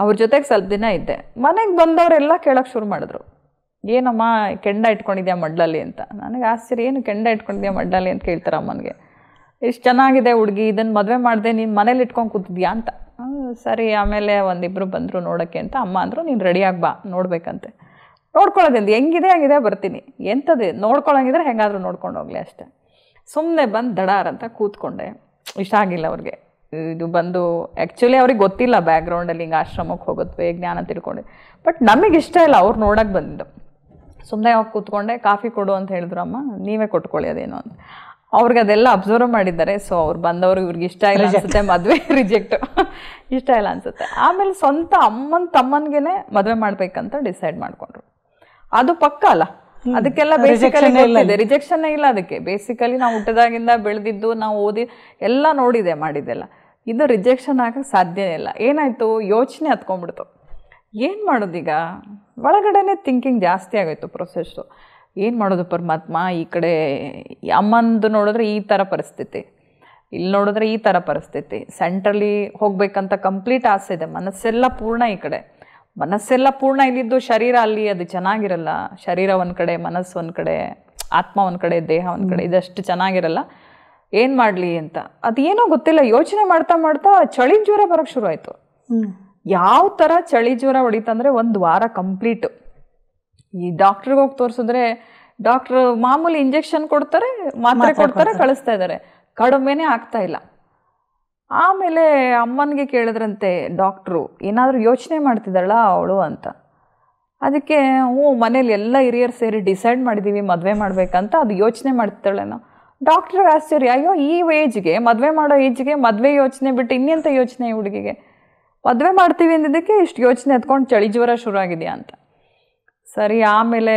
S2: ಅವ್ರ ಜೊತೆಗೆ ಸ್ವಲ್ಪ ದಿನ ಇದ್ದೆ. ಮನೆಗೆ ಬಂದವರೆಲ್ಲ ಕೇಳೋಕ್ಕೆ ಶುರು ಮಾಡಿದ್ರು, ಏನಮ್ಮ ಕೆಂಡ ಇಟ್ಕೊಂಡಿದ್ಯಾ ಮಡ್ಲಲ್ಲಿ ಅಂತ. ನನಗೆ ಆಶ್ಚರ್ಯ, ಏನು ಕೆಂಡ ಇಟ್ಕೊಂಡಿದ್ಯಾ ಮಡ್ಲಲ್ಲಿ ಅಂತ ಕೇಳ್ತಾರೆ ಅಮ್ಮನಿಗೆ. ಎಷ್ಟು ಚೆನ್ನಾಗಿದೆ ಹುಡುಗಿ, ಇದನ್ನು ಮದುವೆ ಮಾಡಿದೆ, ನೀನು ಮನೇಲಿ ಇಟ್ಕೊಂಡು ಕೂತಿದ್ಯಾ ಅಂತ. ಸರಿ, ಆಮೇಲೆ ಒಂದಿಬ್ಬರು ಬಂದರು ನೋಡೋಕ್ಕೆ ಅಂತ. ಅಮ್ಮ ಅಂದರು, ನೀನು ರೆಡಿಯಾಗಿ ಬಾ ನೋಡ್ಬೇಕಂತೆ. ನೋಡ್ಕೊಳ್ಳೋದಿಂದ ಹೆಂಗಿದೆ ಬರ್ತೀನಿ, ಎಂಥದ್ದು ನೋಡ್ಕೊಳ್ಳೋಂಗಿದ್ರೆ ಹೆಂಗಾದರೂ ನೋಡ್ಕೊಂಡು ಹೋಗಲಿ ಅಷ್ಟೇ. ಸುಮ್ಮನೆ ಬಂದು ದಡಾರ್ ಅಂತ ಕೂತ್ಕೊಂಡೆ. ಇಷ್ಟ ಆಗಿಲ್ಲ ಅವ್ರಿಗೆ ಇದು ಬಂದು. ಆ್ಯಕ್ಚುಲಿ ಅವ್ರಿಗೆ ಗೊತ್ತಿಲ್ಲ ಬ್ಯಾಕ್ಗ್ರೌಂಡಲ್ಲಿ ಹಿಂಗೆ ಆಶ್ರಮಕ್ಕೆ ಹೋಗುತ್ತವೆ, ಜ್ಞಾನ ತಿಳ್ಕೊಂಡೆ. ಬಟ್ ನಮಗೆ ಇಷ್ಟ ಇಲ್ಲ, ಅವ್ರು ನೋಡೋಕ್ಕೆ ಬಂದಿದ್ದು. ಸುಮ್ಮನೆ ಹೋಗಿ ಕೂತ್ಕೊಂಡೆ. ಕಾಫಿ ಕೊಡು ಅಂತ ಹೇಳಿದ್ರು ಅಮ್ಮ, ನೀವೇ ಕೊಟ್ಕೊಳ್ಳಿ ಅದೇನೋ ಅಂತ. ಅವ್ರಿಗೆ ಅದೆಲ್ಲ ಅಬ್ಸರ್ವ್ ಮಾಡಿದ್ದಾರೆ. ಸೊ ಅವ್ರು ಬಂದವರು ಇವ್ರಿಗೆ ಇಷ್ಟ ಇಲ್ಲ ಅನಿಸುತ್ತೆ, ಮದುವೆ ರಿಜೆಕ್ಟ್, ಇಷ್ಟ ಇಲ್ಲ ಅನಿಸುತ್ತೆ. ಆಮೇಲೆ ಸ್ವಂತ ಅಮ್ಮನ ತಮ್ಮನಿಗೆ ಮದುವೆ ಮಾಡ್ಬೇಕಂತ ಡಿಸೈಡ್ ಮಾಡಿಕೊಂಡ್ರು. ಅದು ಪಕ್ಕ ಅಲ್ಲ, ಅದಕ್ಕೆಲ್ಲ ಬೇಸಿಕಲಿ ಗೊತ್ತಿದೆ, ರಿಜೆಕ್ಷನ್ನೇ ಇಲ್ಲ ಅದಕ್ಕೆ. ಬೇಸಿಕಲಿ ನಾವು ಹುಟ್ಟದಾಗಿಂದ ಬೆಳೆದಿದ್ದು, ನಾವು ಓದಿ ಎಲ್ಲ ನೋಡಿದೆ ಮಾಡಿದ್ದೆಲ್ಲ. ಇದು ರಿಜೆಕ್ಷನ್ ಆಗಕ್ಕೆ ಸಾಧ್ಯನೇ ಇಲ್ಲ. ಏನಾಯಿತು, ಯೋಚನೆ ಹತ್ಕೊಂಡ್ಬಿಡ್ತು. ಏನು ಮಾಡೋದೀಗ, ಒಳಗಡೆನೇ ಥಿಂಕಿಂಗ್ ಜಾಸ್ತಿ ಆಗೋಯ್ತು ಪ್ರೊಸೆಸ್ಸು. ಏನು ಮಾಡೋದು ಪರಮಾತ್ಮ, ಈ ಕಡೆ ಅಮ್ಮಂದು ನೋಡಿದ್ರೆ ಈ ಥರ ಪರಿಸ್ಥಿತಿ, ಇಲ್ಲಿ ನೋಡಿದ್ರೆ ಈ ಥರ ಪರಿಸ್ಥಿತಿ, ಸೆಂಟ್ರಲ್ಲಿ ಹೋಗ್ಬೇಕಂತ ಕಂಪ್ಲೀಟ್ ಆಸೆ ಇದೆ, ಮನಸ್ಸೆಲ್ಲ ಪೂರ್ಣ ಈ ಕಡೆ, ಮನಸ್ಸೆಲ್ಲ ಪೂರ್ಣ ಇಲ್ಲಿದ್ದು ಶರೀರ ಅಲ್ಲಿ ಅದು ಚೆನ್ನಾಗಿರಲ್ಲ. ಶರೀರ ಒಂದು ಕಡೆ, ಮನಸ್ಸು ಒಂದು ಕಡೆ, ಆತ್ಮ ಒಂದು ಕಡೆ, ದೇಹ ಒಂದು ಕಡೆ, ಇದಷ್ಟು ಚೆನ್ನಾಗಿರಲ್ಲ. ಏನು ಮಾಡಲಿ ಅಂತ ಅದೇನೋ ಗೊತ್ತಿಲ್ಲ. ಯೋಚನೆ ಮಾಡ್ತಾ ಮಾಡ್ತಾ ಚಳಿ ಜ್ವರ ಬರೋಕ್ಕೆ ಶುರು ಆಯಿತು. ಯಾವ ಥರ ಚಳಿ ಜ್ವರ ಹೊಡಿತಂದರೆ ಒಂದು ವಾರ ಕಂಪ್ಲೀಟು. ಈ ಡಾಕ್ಟ್ರಿಗೆ ಹೋಗಿ ತೋರಿಸಿದ್ರೆ ಡಾಕ್ಟ್ರು ಮಾಮೂಲಿ ಇಂಜೆಕ್ಷನ್ ಕೊಡ್ತಾರೆ, ಮಾತ್ರೆ ಕೊಡ್ತಾರೆ, ಕಳಿಸ್ತಾ ಇದ್ದಾರೆ, ಕಡಿಮೆನೇ ಆಗ್ತಾ ಇಲ್ಲ. ಆಮೇಲೆ ಅಮ್ಮನಿಗೆ ಕೇಳಿದ್ರಂತೆ ಡಾಕ್ಟ್ರು, ಏನಾದರೂ ಯೋಚನೆ ಮಾಡ್ತಿದ್ದಾಳ ಅವಳು ಅಂತ. ಅದಕ್ಕೆ ಮನೇಲಿ ಎಲ್ಲ ಹಿರಿಯರು ಸೇರಿ ಡಿಸೈಡ್ ಮಾಡಿದ್ದೀವಿ ಮದುವೆ ಮಾಡಬೇಕಂತ. ಅದು ಯೋಚನೆ ಮಾಡ್ತಿದ್ದಾಳೇನೋ. ಡಾಕ್ಟ್ರಿಗೆ ಆಶ್ಚರ್ಯ, ಅಯ್ಯೋ ಈ ಏಜ್ಗೆ, ಮದುವೆ ಮಾಡೋ ಏಜ್ಗೆ ಮದುವೆ ಯೋಚನೆ ಬಿಟ್ಟು ಇನ್ನೆಂಥ ಯೋಚನೆ ಹುಡುಗಿಗೆ, ಮದುವೆ ಮಾಡ್ತೀವಿ ಅಂದಿದ್ದಕ್ಕೆ ಇಷ್ಟು ಯೋಚನೆ ಎತ್ಕೊಂಡು ಚಳಿ ಜ್ವರ ಶುರು ಆಗಿದೆಯಾ ಅಂತ. ಸರಿ, ಆಮೇಲೆ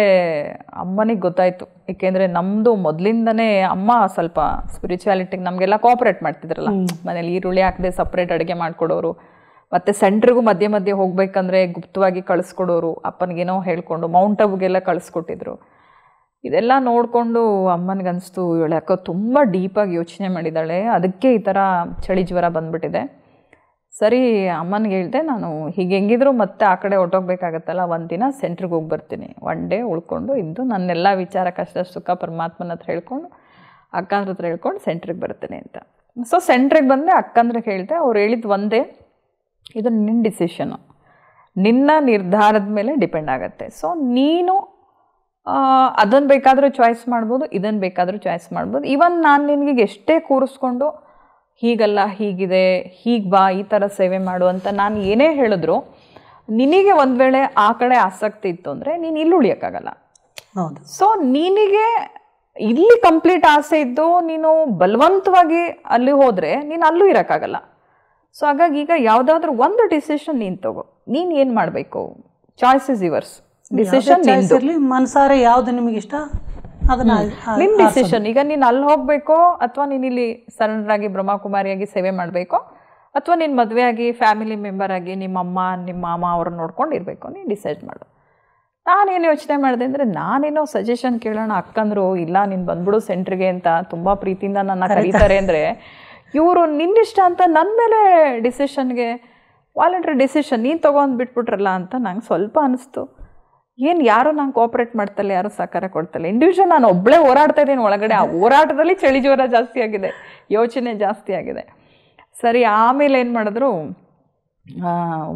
S2: ಅಮ್ಮನಿಗೆ ಗೊತ್ತಾಯಿತು. ಏಕೆಂದರೆ ನಮ್ಮದು ಮೊದಲಿಂದನೇ ಅಮ್ಮ ಸ್ವಲ್ಪ ಸ್ಪಿರಿಚುಯಾಲಿಟಿಗೆ ನಮಗೆಲ್ಲ ಕೋಆಪ್ರೇಟ್ ಮಾಡ್ತಿದ್ರಲ್ಲ. ಮನೇಲಿ ಈರುಳ್ಳಿ ಹಾಕದೆ ಸಪ್ರೇಟ್ ಅಡುಗೆ ಮಾಡಿಕೊಡೋರು, ಮತ್ತು ಸೆಂಟ್ರಿಗೂ ಮಧ್ಯೆ ಮಧ್ಯೆ ಹೋಗ್ಬೇಕಂದ್ರೆ ಗುಪ್ತವಾಗಿ ಕಳಿಸ್ಕೊಡೋರು. ಅಪ್ಪನಿಗೇನೋ ಹೇಳ್ಕೊಂಡು ಮೌಂಟ್ ಅಬುಗೆಲ್ಲ ಕಳಿಸ್ಕೊಟ್ಟಿದ್ರು. ಇದೆಲ್ಲ ನೋಡಿಕೊಂಡು ಅಮ್ಮನಿಗನ್ನಿಸ್ತು, ಇವಳು ಯಾಕೋ ತುಂಬ ಡೀಪಾಗಿ ಯೋಚನೆ ಮಾಡಿದ್ದಾಳೆ, ಅದಕ್ಕೆ ಈ ಥರ ಚಳಿ ಜ್ವರ ಬಂದುಬಿಟ್ಟಿದೆ. ಸರಿ, ಅಮ್ಮನಿಗೆ ಹೇಳಿದೆ, ನಾನು ಹೀಗೆ ಹೆಂಗಿದ್ರು ಮತ್ತೆ ಆ ಕಡೆ ಹೊರಟೋಗ್ಬೇಕಾಗತ್ತಲ್ಲ, ಒಂದಿನ ಸೆಂಟ್ರಿಗೆ ಹೋಗಿ ಬರ್ತೀನಿ, ಒನ್ ಡೇ ಉಳ್ಕೊಂಡು ಇದ್ದು ನನ್ನೆಲ್ಲ ವಿಚಾರ ಕಷ್ಟ ಸುಖ ಪರಮಾತ್ಮನ ಹತ್ರ ಹೇಳ್ಕೊಂಡು, ಅಕ್ಕಂದ್ರ ಹತ್ರ ಹೇಳ್ಕೊಂಡು ಸೆಂಟ್ರಿಗೆ ಬರ್ತೀನಿ ಅಂತ. ಸೊ ಸೆಂಟ್ರಿಗೆ ಬಂದೆ, ಅಕ್ಕಂದ್ರಿಗೆ ಹೇಳಿದೆ. ಅವ್ರು ಹೇಳಿದ್ದು ಒಂದೇ, ಇದು ನಿನ್ನ ಡಿಸಿಷನು, ನಿನ್ನ ನಿರ್ಧಾರದ ಮೇಲೆ ಡಿಪೆಂಡ್ ಆಗುತ್ತೆ. ಸೊ ನೀನು ಅದನ್ನು ಬೇಕಾದರೂ ಚಾಯ್ಸ್ ಮಾಡ್ಬೋದು, ಇದನ್ನು ಬೇಕಾದರೂ ಚಾಯ್ಸ್ ಮಾಡ್ಬೋದು. ಈವನ್ ನಾನು ನಿನಗೆ ಎಷ್ಟೇ ಕೂರಿಸ್ಕೊಂಡು ಹೀಗಲ್ಲ ಹೀಗಿದೆ, ಹೀಗೆ ಬಾ, ಈ ಥರ ಸೇವೆ ಮಾಡು ಅಂತ ನಾನು ಏನೇ ಹೇಳಿದ್ರು, ನಿನಗೆ ಒಂದು ವೇಳೆ ಆ ಕಡೆ ಆಸಕ್ತಿ ಇತ್ತು ಅಂದರೆ ನೀನು ಇಲ್ಲಿ ಉಳಿಯೋಕ್ಕಾಗಲ್ಲ.
S1: ಹೌದು.
S2: ಸೊ ನಿನಗೆ ಇಲ್ಲಿ ಕಂಪ್ಲೀಟ್ ಆಸೆ ಇದ್ದು ನೀನು ಬಲವಂತವಾಗಿ ಅಲ್ಲಿ ಹೋದರೆ ನೀನು ಅಲ್ಲೂ ಇರೋಕ್ಕಾಗಲ್ಲ. ಸೊ ಹಾಗಾಗಿ ಈಗ ಯಾವುದಾದ್ರೂ ಒಂದು ಡಿಸಿಷನ್ ನೀನು ತಗೋ, ನೀನು ಏನು ಮಾಡಬೇಕು, ಚಾಯ್ಸ್ ಇಸ್ ಯುವರ್ಸ್, ಡಿಸಿಷನ್
S1: ಇರಲಿ, ಮನಸಾರೆ ಯಾವುದು ನಿಮಗೆ ಇಷ್ಟ ಅದನ್ನ
S2: ನಿನ್ನ ಡಿಸಿಷನ್. ಈಗ ನೀನು ಅಲ್ಲಿ ಹೋಗಬೇಕೋ ಅಥವಾ ನೀನು ಇಲ್ಲಿ ಸರಳರಾಗಿ ಬ್ರಹ್ಮಕುಮಾರಿಯಾಗಿ ಸೇವೆ ಮಾಡಬೇಕೋ ಅಥವಾ ನೀನು ಮದುವೆ ಆಗಿ ಫ್ಯಾಮಿಲಿ ಮೆಂಬರ್ ಆಗಿ ನಿಮ್ಮ ಅಮ್ಮ ನಿಮ್ಮ ಮಾಮ ಅವ್ರನ್ನ ನೋಡ್ಕೊಂಡು ಇರಬೇಕು, ನೀನು ಡಿಸೈಡ್ ಮಾಡು. ನಾನೇನು ಯೋಚನೆ ಮಾಡಿದೆ ಅಂದರೆ, ನಾನೇನೋ ಸಜೆಷನ್ ಕೇಳೋಣ ಅಕ್ಕಂದ್ರು ಇಲ್ಲ ನೀನು ಬಂದ್ಬಿಡು ಸೆಂಟ್ರಿಗೆ ಅಂತ ತುಂಬ ಪ್ರೀತಿಯಿಂದ ನನ್ನ ಕರೀತಾರೆ ಅಂದರೆ, ಇವರು ನಿನ್ನಿಷ್ಟ ಅಂತ ನನ್ನ ಮೇಲೆ ಡಿಸಿಷನ್ಗೆ ವಾಲಂಟ್ರಿ ಡಿಸಿಷನ್ ನೀನು ತೊಗೊಂಡು ಬಿಟ್ಬಿಟ್ರಲ್ಲ ಅಂತ ನಂಗೆ ಸ್ವಲ್ಪ ಅನಿಸ್ತು. ಏನು ಯಾರು ನಂಗೆ ಕೋಆಪ್ರೇಟ್ ಮಾಡ್ತಲ್ಲ, ಯಾರು ಸಹಕಾರ ಕೊಡ್ತಲ್ಲ, ಇಂಡಿವಿಜುವಲ್ ನಾನು ಒಬ್ಬಳೇ ಹೋರಾಡ್ತಾ ಇದ್ದೀನಿ ಒಳಗಡೆ. ಆ ಹೋರಾಟದಲ್ಲಿ ಚಳಿ ಜ್ವರ ಜಾಸ್ತಿ ಆಗಿದೆ, ಯೋಚನೆ ಜಾಸ್ತಿ ಆಗಿದೆ. ಸರಿ, ಆಮೇಲೆ ಏನು ಮಾಡಿದ್ರು,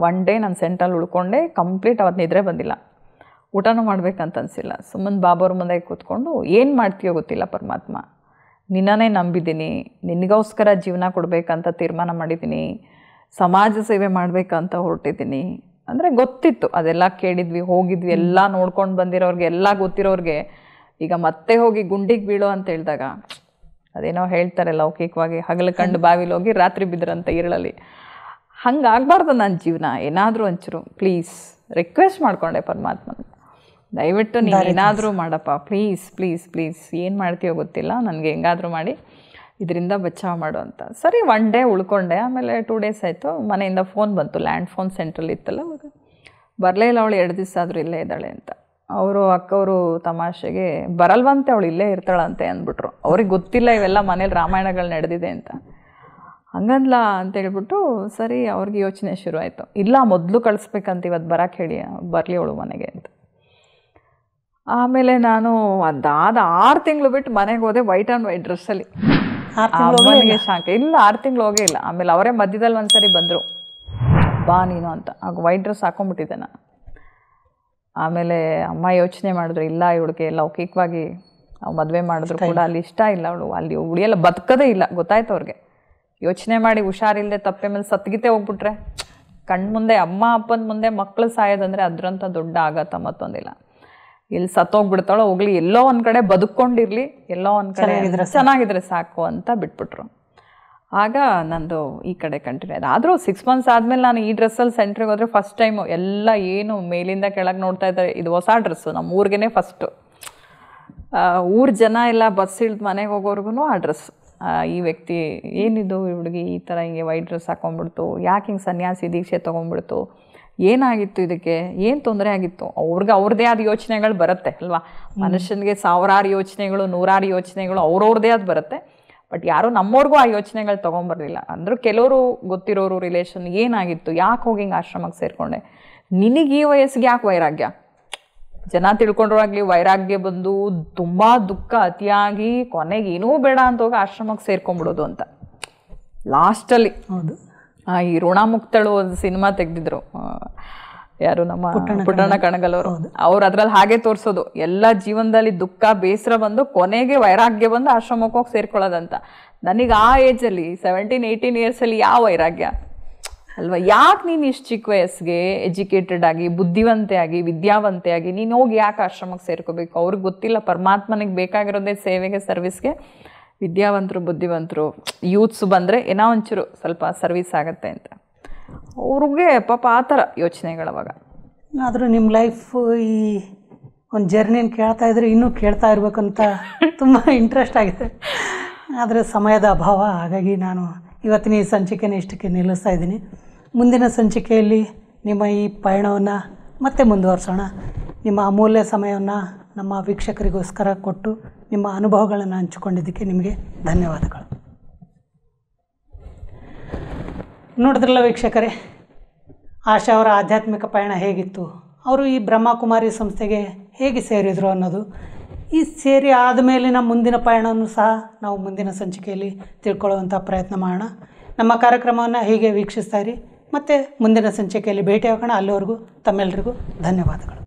S2: ಒನ್ ಡೇ ನಾನು ಸೆಂಟ್ರಲ್ಲಿ ಉಳ್ಕೊಂಡೆ. ಕಂಪ್ಲೀಟ್ ಅವತ್ತು ನಿದ್ರೆ ಬಂದಿಲ್ಲ, ಊಟನೂ ಮಾಡ್ಬೇಕಂತ ಅನಿಸಿಲ್ಲ. ಸುಮ್ಮನೆ ಬಾಬವ್ರ ಮುಂದೆ ಕೂತ್ಕೊಂಡು ಏನು ಮಾಡ್ತೀಯೋ ಗೊತ್ತಿಲ್ಲ ಪರಮಾತ್ಮ, ನಿನ್ನನ್ನೇ ನಂಬಿದ್ದೀನಿ, ನಿನಗೋಸ್ಕರ ಜೀವನ ಕೊಡಬೇಕಂತ ತೀರ್ಮಾನ ಮಾಡಿದ್ದೀನಿ, ಸಮಾಜ ಸೇವೆ ಮಾಡಬೇಕಂತ ಹೊರಟಿದ್ದೀನಿ. ಅಂದರೆ ಗೊತ್ತಿತ್ತು, ಅದೆಲ್ಲ ಕೇಳಿದ್ವಿ, ಹೋಗಿದ್ವಿ, ಎಲ್ಲ ನೋಡ್ಕೊಂಡು ಬಂದಿರೋರಿಗೆ, ಎಲ್ಲ ಗೊತ್ತಿರೋರಿಗೆ ಈಗ ಮತ್ತೆ ಹೋಗಿ ಗುಂಡಿಗೆ ಬೀಳೋ ಅಂತ ಹೇಳಿದಾಗ ಅದೇನೋ ಹೇಳ್ತಾರೆ ಲೌಕಿಕವಾಗಿ, ಹಗಲು ಕಂಡು ಬಾವಿಲಿ ಹೋಗಿ ರಾತ್ರಿ ಬಿದ್ದರಂತ ಇರಳಲ್ಲಿ. ಹಂಗಾಗಬಾರ್ದು ನನ್ನ ಜೀವನ. ಏನಾದರೂ ಒಂಚೂರು ಪ್ಲೀಸ್ ರಿಕ್ವೆಸ್ಟ್ ಮಾಡಿಕೊಂಡೆ ಪರಮಾತ್ಮನ, ದಯವಿಟ್ಟು ನೀನು ಏನಾದರೂ ಮಾಡಪ್ಪ, ಪ್ಲೀಸ್ ಪ್ಲೀಸ್ ಪ್ಲೀಸ್, ಏನು ಮಾಡ್ತೀಯೋ ಗೊತ್ತಿಲ್ಲ, ನನಗೆ ಹೆಂಗಾದರೂ ಮಾಡಿ ಇದರಿಂದ ಬಚಾವ್ ಮಾಡು ಅಂತ. ಸರಿ, ಒನ್ ಡೇ ಉಳ್ಕೊಂಡೆ. ಆಮೇಲೆ 2 ಡೇಸ್ ಆಯಿತು, ಮನೆಯಿಂದ ಫೋನ್ ಬಂತು, ಲ್ಯಾಂಡ್ ಫೋನ್ ಸೆಂಟ್ರಲ್ಲಿ ಇತ್ತಲ್ಲ, ಅವಾಗ ಬರಲೇ ಇಲ್ಲ ಅವಳು, 2 ದಿವಸ ಆದರೂ ಇಲ್ಲೇ ಇದ್ದಾಳೆ ಅಂತ. ಅವರು ಅಕ್ಕವರು ತಮಾಷೆಗೆ ಬರಲ್ವಂತೆ, ಅವಳು ಇಲ್ಲೇ ಇರ್ತಾಳಂತೆ ಅಂದ್ಬಿಟ್ರು. ಅವ್ರಿಗೆ ಗೊತ್ತಿಲ್ಲ ಇವೆಲ್ಲ ಮನೇಲಿ ರಾಮಾಯಣಗಳು ನಡೆದಿದೆ ಅಂತ. ಹಂಗಂದ್ಲ ಅಂತ ಹೇಳ್ಬಿಟ್ಟು ಸರಿ ಅವ್ರಿಗೆ ಯೋಚನೆ ಶುರು ಆಯಿತು, ಇಲ್ಲ ಮೊದಲು ಕಳಿಸ್ಬೇಕಂತ ಇವತ್ತು ಬರೋಕ್ಕೆ ಹೇಳಿ, ಬರಲಿ ಅವಳು ಮನೆಗೆ ಅಂತ. ಆಮೇಲೆ ನಾನು ಅದಾದ 6 ತಿಂಗಳು ಬಿಟ್ಟು ಮನೆಗೆ ಹೋದೆ, ವೈಟ್ ಆ್ಯಂಡ್ ವೈಟ್ ಡ್ರೆಸ್ಸಲ್ಲಿ. ಅಮ್ಮನಿಗೆ ಶಾಂಕ ಇಲ್ಲ, 6 ತಿಂಗಳು ಹೋಗೇ ಇಲ್ಲ. ಆಮೇಲೆ ಅವರೇ ಮಧ್ಯದಲ್ಲಿ ಒಂದ್ಸರಿ ಬಂದರು, ಬಾ ನೀನು ಅಂತ. ಆಗ ವೈಟ್ ಡ್ರೆಸ್ ಹಾಕೊಂಡ್ಬಿಟ್ಟಿದ್ದೆ ನಾನು. ಆಮೇಲೆ ಅಮ್ಮ ಯೋಚನೆ ಮಾಡಿದ್ರು, ಇಲ್ಲ ಇವಳಿಗೆ ಲೌಕಿಕವಾಗಿ ಮದುವೆ ಮಾಡಿದ್ರು ಕೂಡ ಅಲ್ಲಿ ಇಷ್ಟ ಇಲ್ಲ, ಅವಳು ಅಲ್ಲಿ ಉಳಿಯಲ್ಲ, ಬದುಕದೇ ಇಲ್ಲ, ಗೊತ್ತಾಯ್ತು ಅವ್ರಿಗೆ. ಯೋಚನೆ ಮಾಡಿ ಹುಷಾರಿಲ್ಲದೆ ತಪ್ಪೆ ಮೇಲೆ ಸತ್ಗಿತೆ ಹೋಗ್ಬಿಟ್ರೆ, ಕಣ್ಮುಂದೆ ಅಮ್ಮ ಅಪ್ಪನ ಮುಂದೆ ಮಕ್ಕಳು ಸಾಯೋದಂದರೆ ಅದರಂಥ ದೊಡ್ಡ ಆಘಾತ ಮತ್ತೊಂದಿಲ್ಲ. ಇಲ್ಲಿ ಸತ್ತೋಗ್ಬಿಡ್ತಾಳೋ ಹೋಗ್ಲಿ, ಎಲ್ಲೋ ಒಂದು ಕಡೆ ಬದುಕೊಂಡಿರಲಿ, ಎಲ್ಲೋ ಒಂದು ಕಡೆ ಚೆನ್ನಾಗಿದ್ರೆ ಸಾಕು ಅಂತ ಬಿಟ್ಬಿಟ್ರು. ಆಗ ನಂದು ಈ ಕಡೆ ಕಂಟಿನ್ಯೂ ಆಯ್ತು. ಆದರೂ 6 ಮಂತ್ಸ್ ಆದಮೇಲೆ ನಾನು ಈ ಡ್ರೆಸ್ಸಲ್ಲಿ ಸೆಂಟ್ರಿಗೆ ಹೋದರೆ ಫಸ್ಟ್ ಟೈಮು ಎಲ್ಲ ಏನು ಮೇಲಿಂದ ಕೆಳಗೆ ನೋಡ್ತಾ ಇದ್ದಾರೆ, ಇದು ಹೊಸ ಡ್ರೆಸ್ಸು, ನಮ್ಮ ಊರಿಗೇ ಫಸ್ಟು. ಊರ ಜನ ಎಲ್ಲ ಬಸ್ ಇಳಿದು ಮನೆಗೆ ಹೋಗೋರ್ಗು ಆ ಡ್ರೆಸ್. ಈ ವ್ಯಕ್ತಿ ಏನಿದು ಈ ಹುಡುಗಿ ಈ ಥರ ಹಿಂಗೆ ವೈಟ್ ಡ್ರೆಸ್ ಹಾಕೊಂಡ್ಬಿಡ್ತು, ಯಾಕೆ ಹಿಂಗೆ ಸನ್ಯಾಸಿ ದೀಕ್ಷೆ ತೊಗೊಂಡ್ಬಿಡ್ತು, ಏನಾಗಿತ್ತು, ಇದಕ್ಕೆ ಏನು ತೊಂದರೆ ಆಗಿತ್ತು, ಅವ್ರದ್ದೇ ಆದ ಯೋಚನೆಗಳು ಬರುತ್ತೆ ಅಲ್ವಾ. ಮನುಷ್ಯನಿಗೆ 1000 ಯೋಚನೆಗಳು 100 ಯೋಚನೆಗಳು ಅವ್ರವ್ರದ್ದೇ ಅದು ಬರುತ್ತೆ. ಬಟ್ ಯಾರೂ ನಮ್ಮವ್ರಿಗೂ ಆ ಯೋಚನೆಗಳು ತೊಗೊಂಬರಲಿಲ್ಲ. ಅಂದರೂ ಕೆಲವರು ಗೊತ್ತಿರೋರು ರಿಲೇಷನ್ ಏನಾಗಿತ್ತು, ಯಾಕೆ ಹೋಗಿ ಹಿಂಗೆ ಆಶ್ರಮಕ್ಕೆ ಸೇರಿಕೊಂಡೆ, ನಿನಗೆ ಈ ವಯಸ್ಸಿಗೆ ಯಾಕೆ ವೈರಾಗ್ಯ, ಜನ ತಿಳ್ಕೊಂಡ್ರಾಗಲಿ ವೈರಾಗ್ಯ ಬಂದು ತುಂಬ ದುಃಖ ಅತಿಯಾಗಿ ಕೊನೆಗೆ ಏನೂ ಬೇಡ ಅಂತ ಹೋಗಿ ಆಶ್ರಮಕ್ಕೆ ಸೇರ್ಕೊಂಡ್ಬಿಡೋದು ಅಂತ. ಲಾಸ್ಟಲ್ಲಿ
S1: ಹೌದು,
S2: ಈ ಋಣಮುಕ್ತಳು ಒಂದು ಸಿನಿಮಾ ತೆಗೆದಿದ್ರು, ಯಾರು ನಮ್ಮ ಪುಟ್ಟಣ್ಣ ಕಣಗಲವರು. ಅವ್ರು ಅದ್ರಲ್ಲಿ ಹಾಗೆ ತೋರಿಸೋದು, ಎಲ್ಲ ಜೀವನದಲ್ಲಿ ದುಃಖ ಬೇಸರ ಬಂದು ಕೊನೆಗೆ ವೈರಾಗ್ಯ ಬಂದು ಆಶ್ರಮಕ್ಕೆ ಹೋಗಿ ಸೇರ್ಕೊಳ್ಳೋದಂತ. ನನಗೆ ಆ ಏಜಲ್ಲಿ 17-18 ಇಯರ್ಸಲ್ಲಿ ಯಾವ ವೈರಾಗ್ಯ ಅಲ್ವಾ. ಯಾಕೆ ನೀನು ಇಷ್ಟು ಚಿಕ್ಕ ವಯಸ್ಸಿಗೆ ಎಜುಕೇಟೆಡ್ ಆಗಿ ಬುದ್ಧಿವಂತೆ ಆಗಿ ವಿದ್ಯಾವಂತೆ ಆಗಿ ನೀನು ಹೋಗಿ ಯಾಕೆ ಆಶ್ರಮಕ್ಕೆ ಸೇರ್ಕೋಬೇಕು. ಅವ್ರಿಗೆ ಗೊತ್ತಿಲ್ಲ ಪರಮಾತ್ಮನಿಗೆ ಬೇಕಾಗಿರೋದೇ ಸೇವೆಗೆ ಸರ್ವಿಸ್ಗೆ. ವಿದ್ಯಾವಂತರು ಬುದ್ಧಿವಂತರು ಯೂತ್ಸ್ ಬಂದರೆ ಏನೋ ಒಂಚೂರು ಸ್ವಲ್ಪ ಸರ್ವಿಸ್ ಆಗುತ್ತೆ ಅಂತ ಅವ್ರಿಗೆ ಪಾಪ ಆ ಥರ ಯೋಚನೆಗಳವಾಗ.
S1: ಆದರೂ ನಿಮ್ಮ ಲೈಫು ಈ ಒಂದು ಜರ್ನಿನ ಕೇಳ್ತಾ ಇದ್ರೆ ಇನ್ನೂ ಕೇಳ್ತಾ ಇರಬೇಕಂತ ತುಂಬ ಇಂಟ್ರೆಸ್ಟ್ ಆಗಿದೆ. ಆದರೆ ಸಮಯದ ಅಭಾವ, ಹಾಗಾಗಿ ನಾನು ಇವತ್ತಿನ ಈ ಸಂಚಿಕೆನ ಇಷ್ಟಕ್ಕೆ ನಿಲ್ಲಿಸ್ತಾ ಇದ್ದೀನಿ. ಮುಂದಿನ ಸಂಚಿಕೆಯಲ್ಲಿ ನಿಮ್ಮ ಈ ಪಯಣವನ್ನು ಮತ್ತೆ ಮುಂದುವರಿಸೋಣ. ನಿಮ್ಮ ಅಮೂಲ್ಯ ಸಮಯವನ್ನು ನಮ್ಮ ವೀಕ್ಷಕರಿಗೋಸ್ಕರ ಕೊಟ್ಟು ನಿಮ್ಮ ಅನುಭವಗಳನ್ನು ಹಂಚಿಕೊಂಡಿದ್ದಕ್ಕೆ ನಿಮಗೆ ಧನ್ಯವಾದಗಳು. ನೋಡಿದ್ರಲ್ಲ ವೀಕ್ಷಕರೇ, ಆಶಾ ಅವರ ಆಧ್ಯಾತ್ಮಿಕ ಪಯಣ ಹೇಗಿತ್ತು, ಅವರು ಈ ಬ್ರಹ್ಮಕುಮಾರಿ ಸಂಸ್ಥೆಗೆ ಹೇಗೆ ಸೇರಿದರು ಅನ್ನೋದು, ಈ ಸೇರಿ ಆದಮೇಲಿನ ಮುಂದಿನ ಪಯಣವನ್ನು ಸಹ ನಾವು ಮುಂದಿನ ಸಂಚಿಕೆಯಲ್ಲಿ ತಿಳ್ಕೊಳ್ಳುವಂಥ ಪ್ರಯತ್ನ ಮಾಡೋಣ. ನಮ್ಮ ಕಾರ್ಯಕ್ರಮವನ್ನು ಹೀಗೆ ವೀಕ್ಷಿಸ್ತಾ ಇರಿ. ಮತ್ತು ಮುಂದಿನ ಸಂಚಿಕೆಯಲ್ಲಿ ಭೇಟಿಯಾಗೋಣ. ಅಲ್ಲಿವರೆಗೂ ತಮ್ಮೆಲ್ಲರಿಗೂ ಧನ್ಯವಾದಗಳು.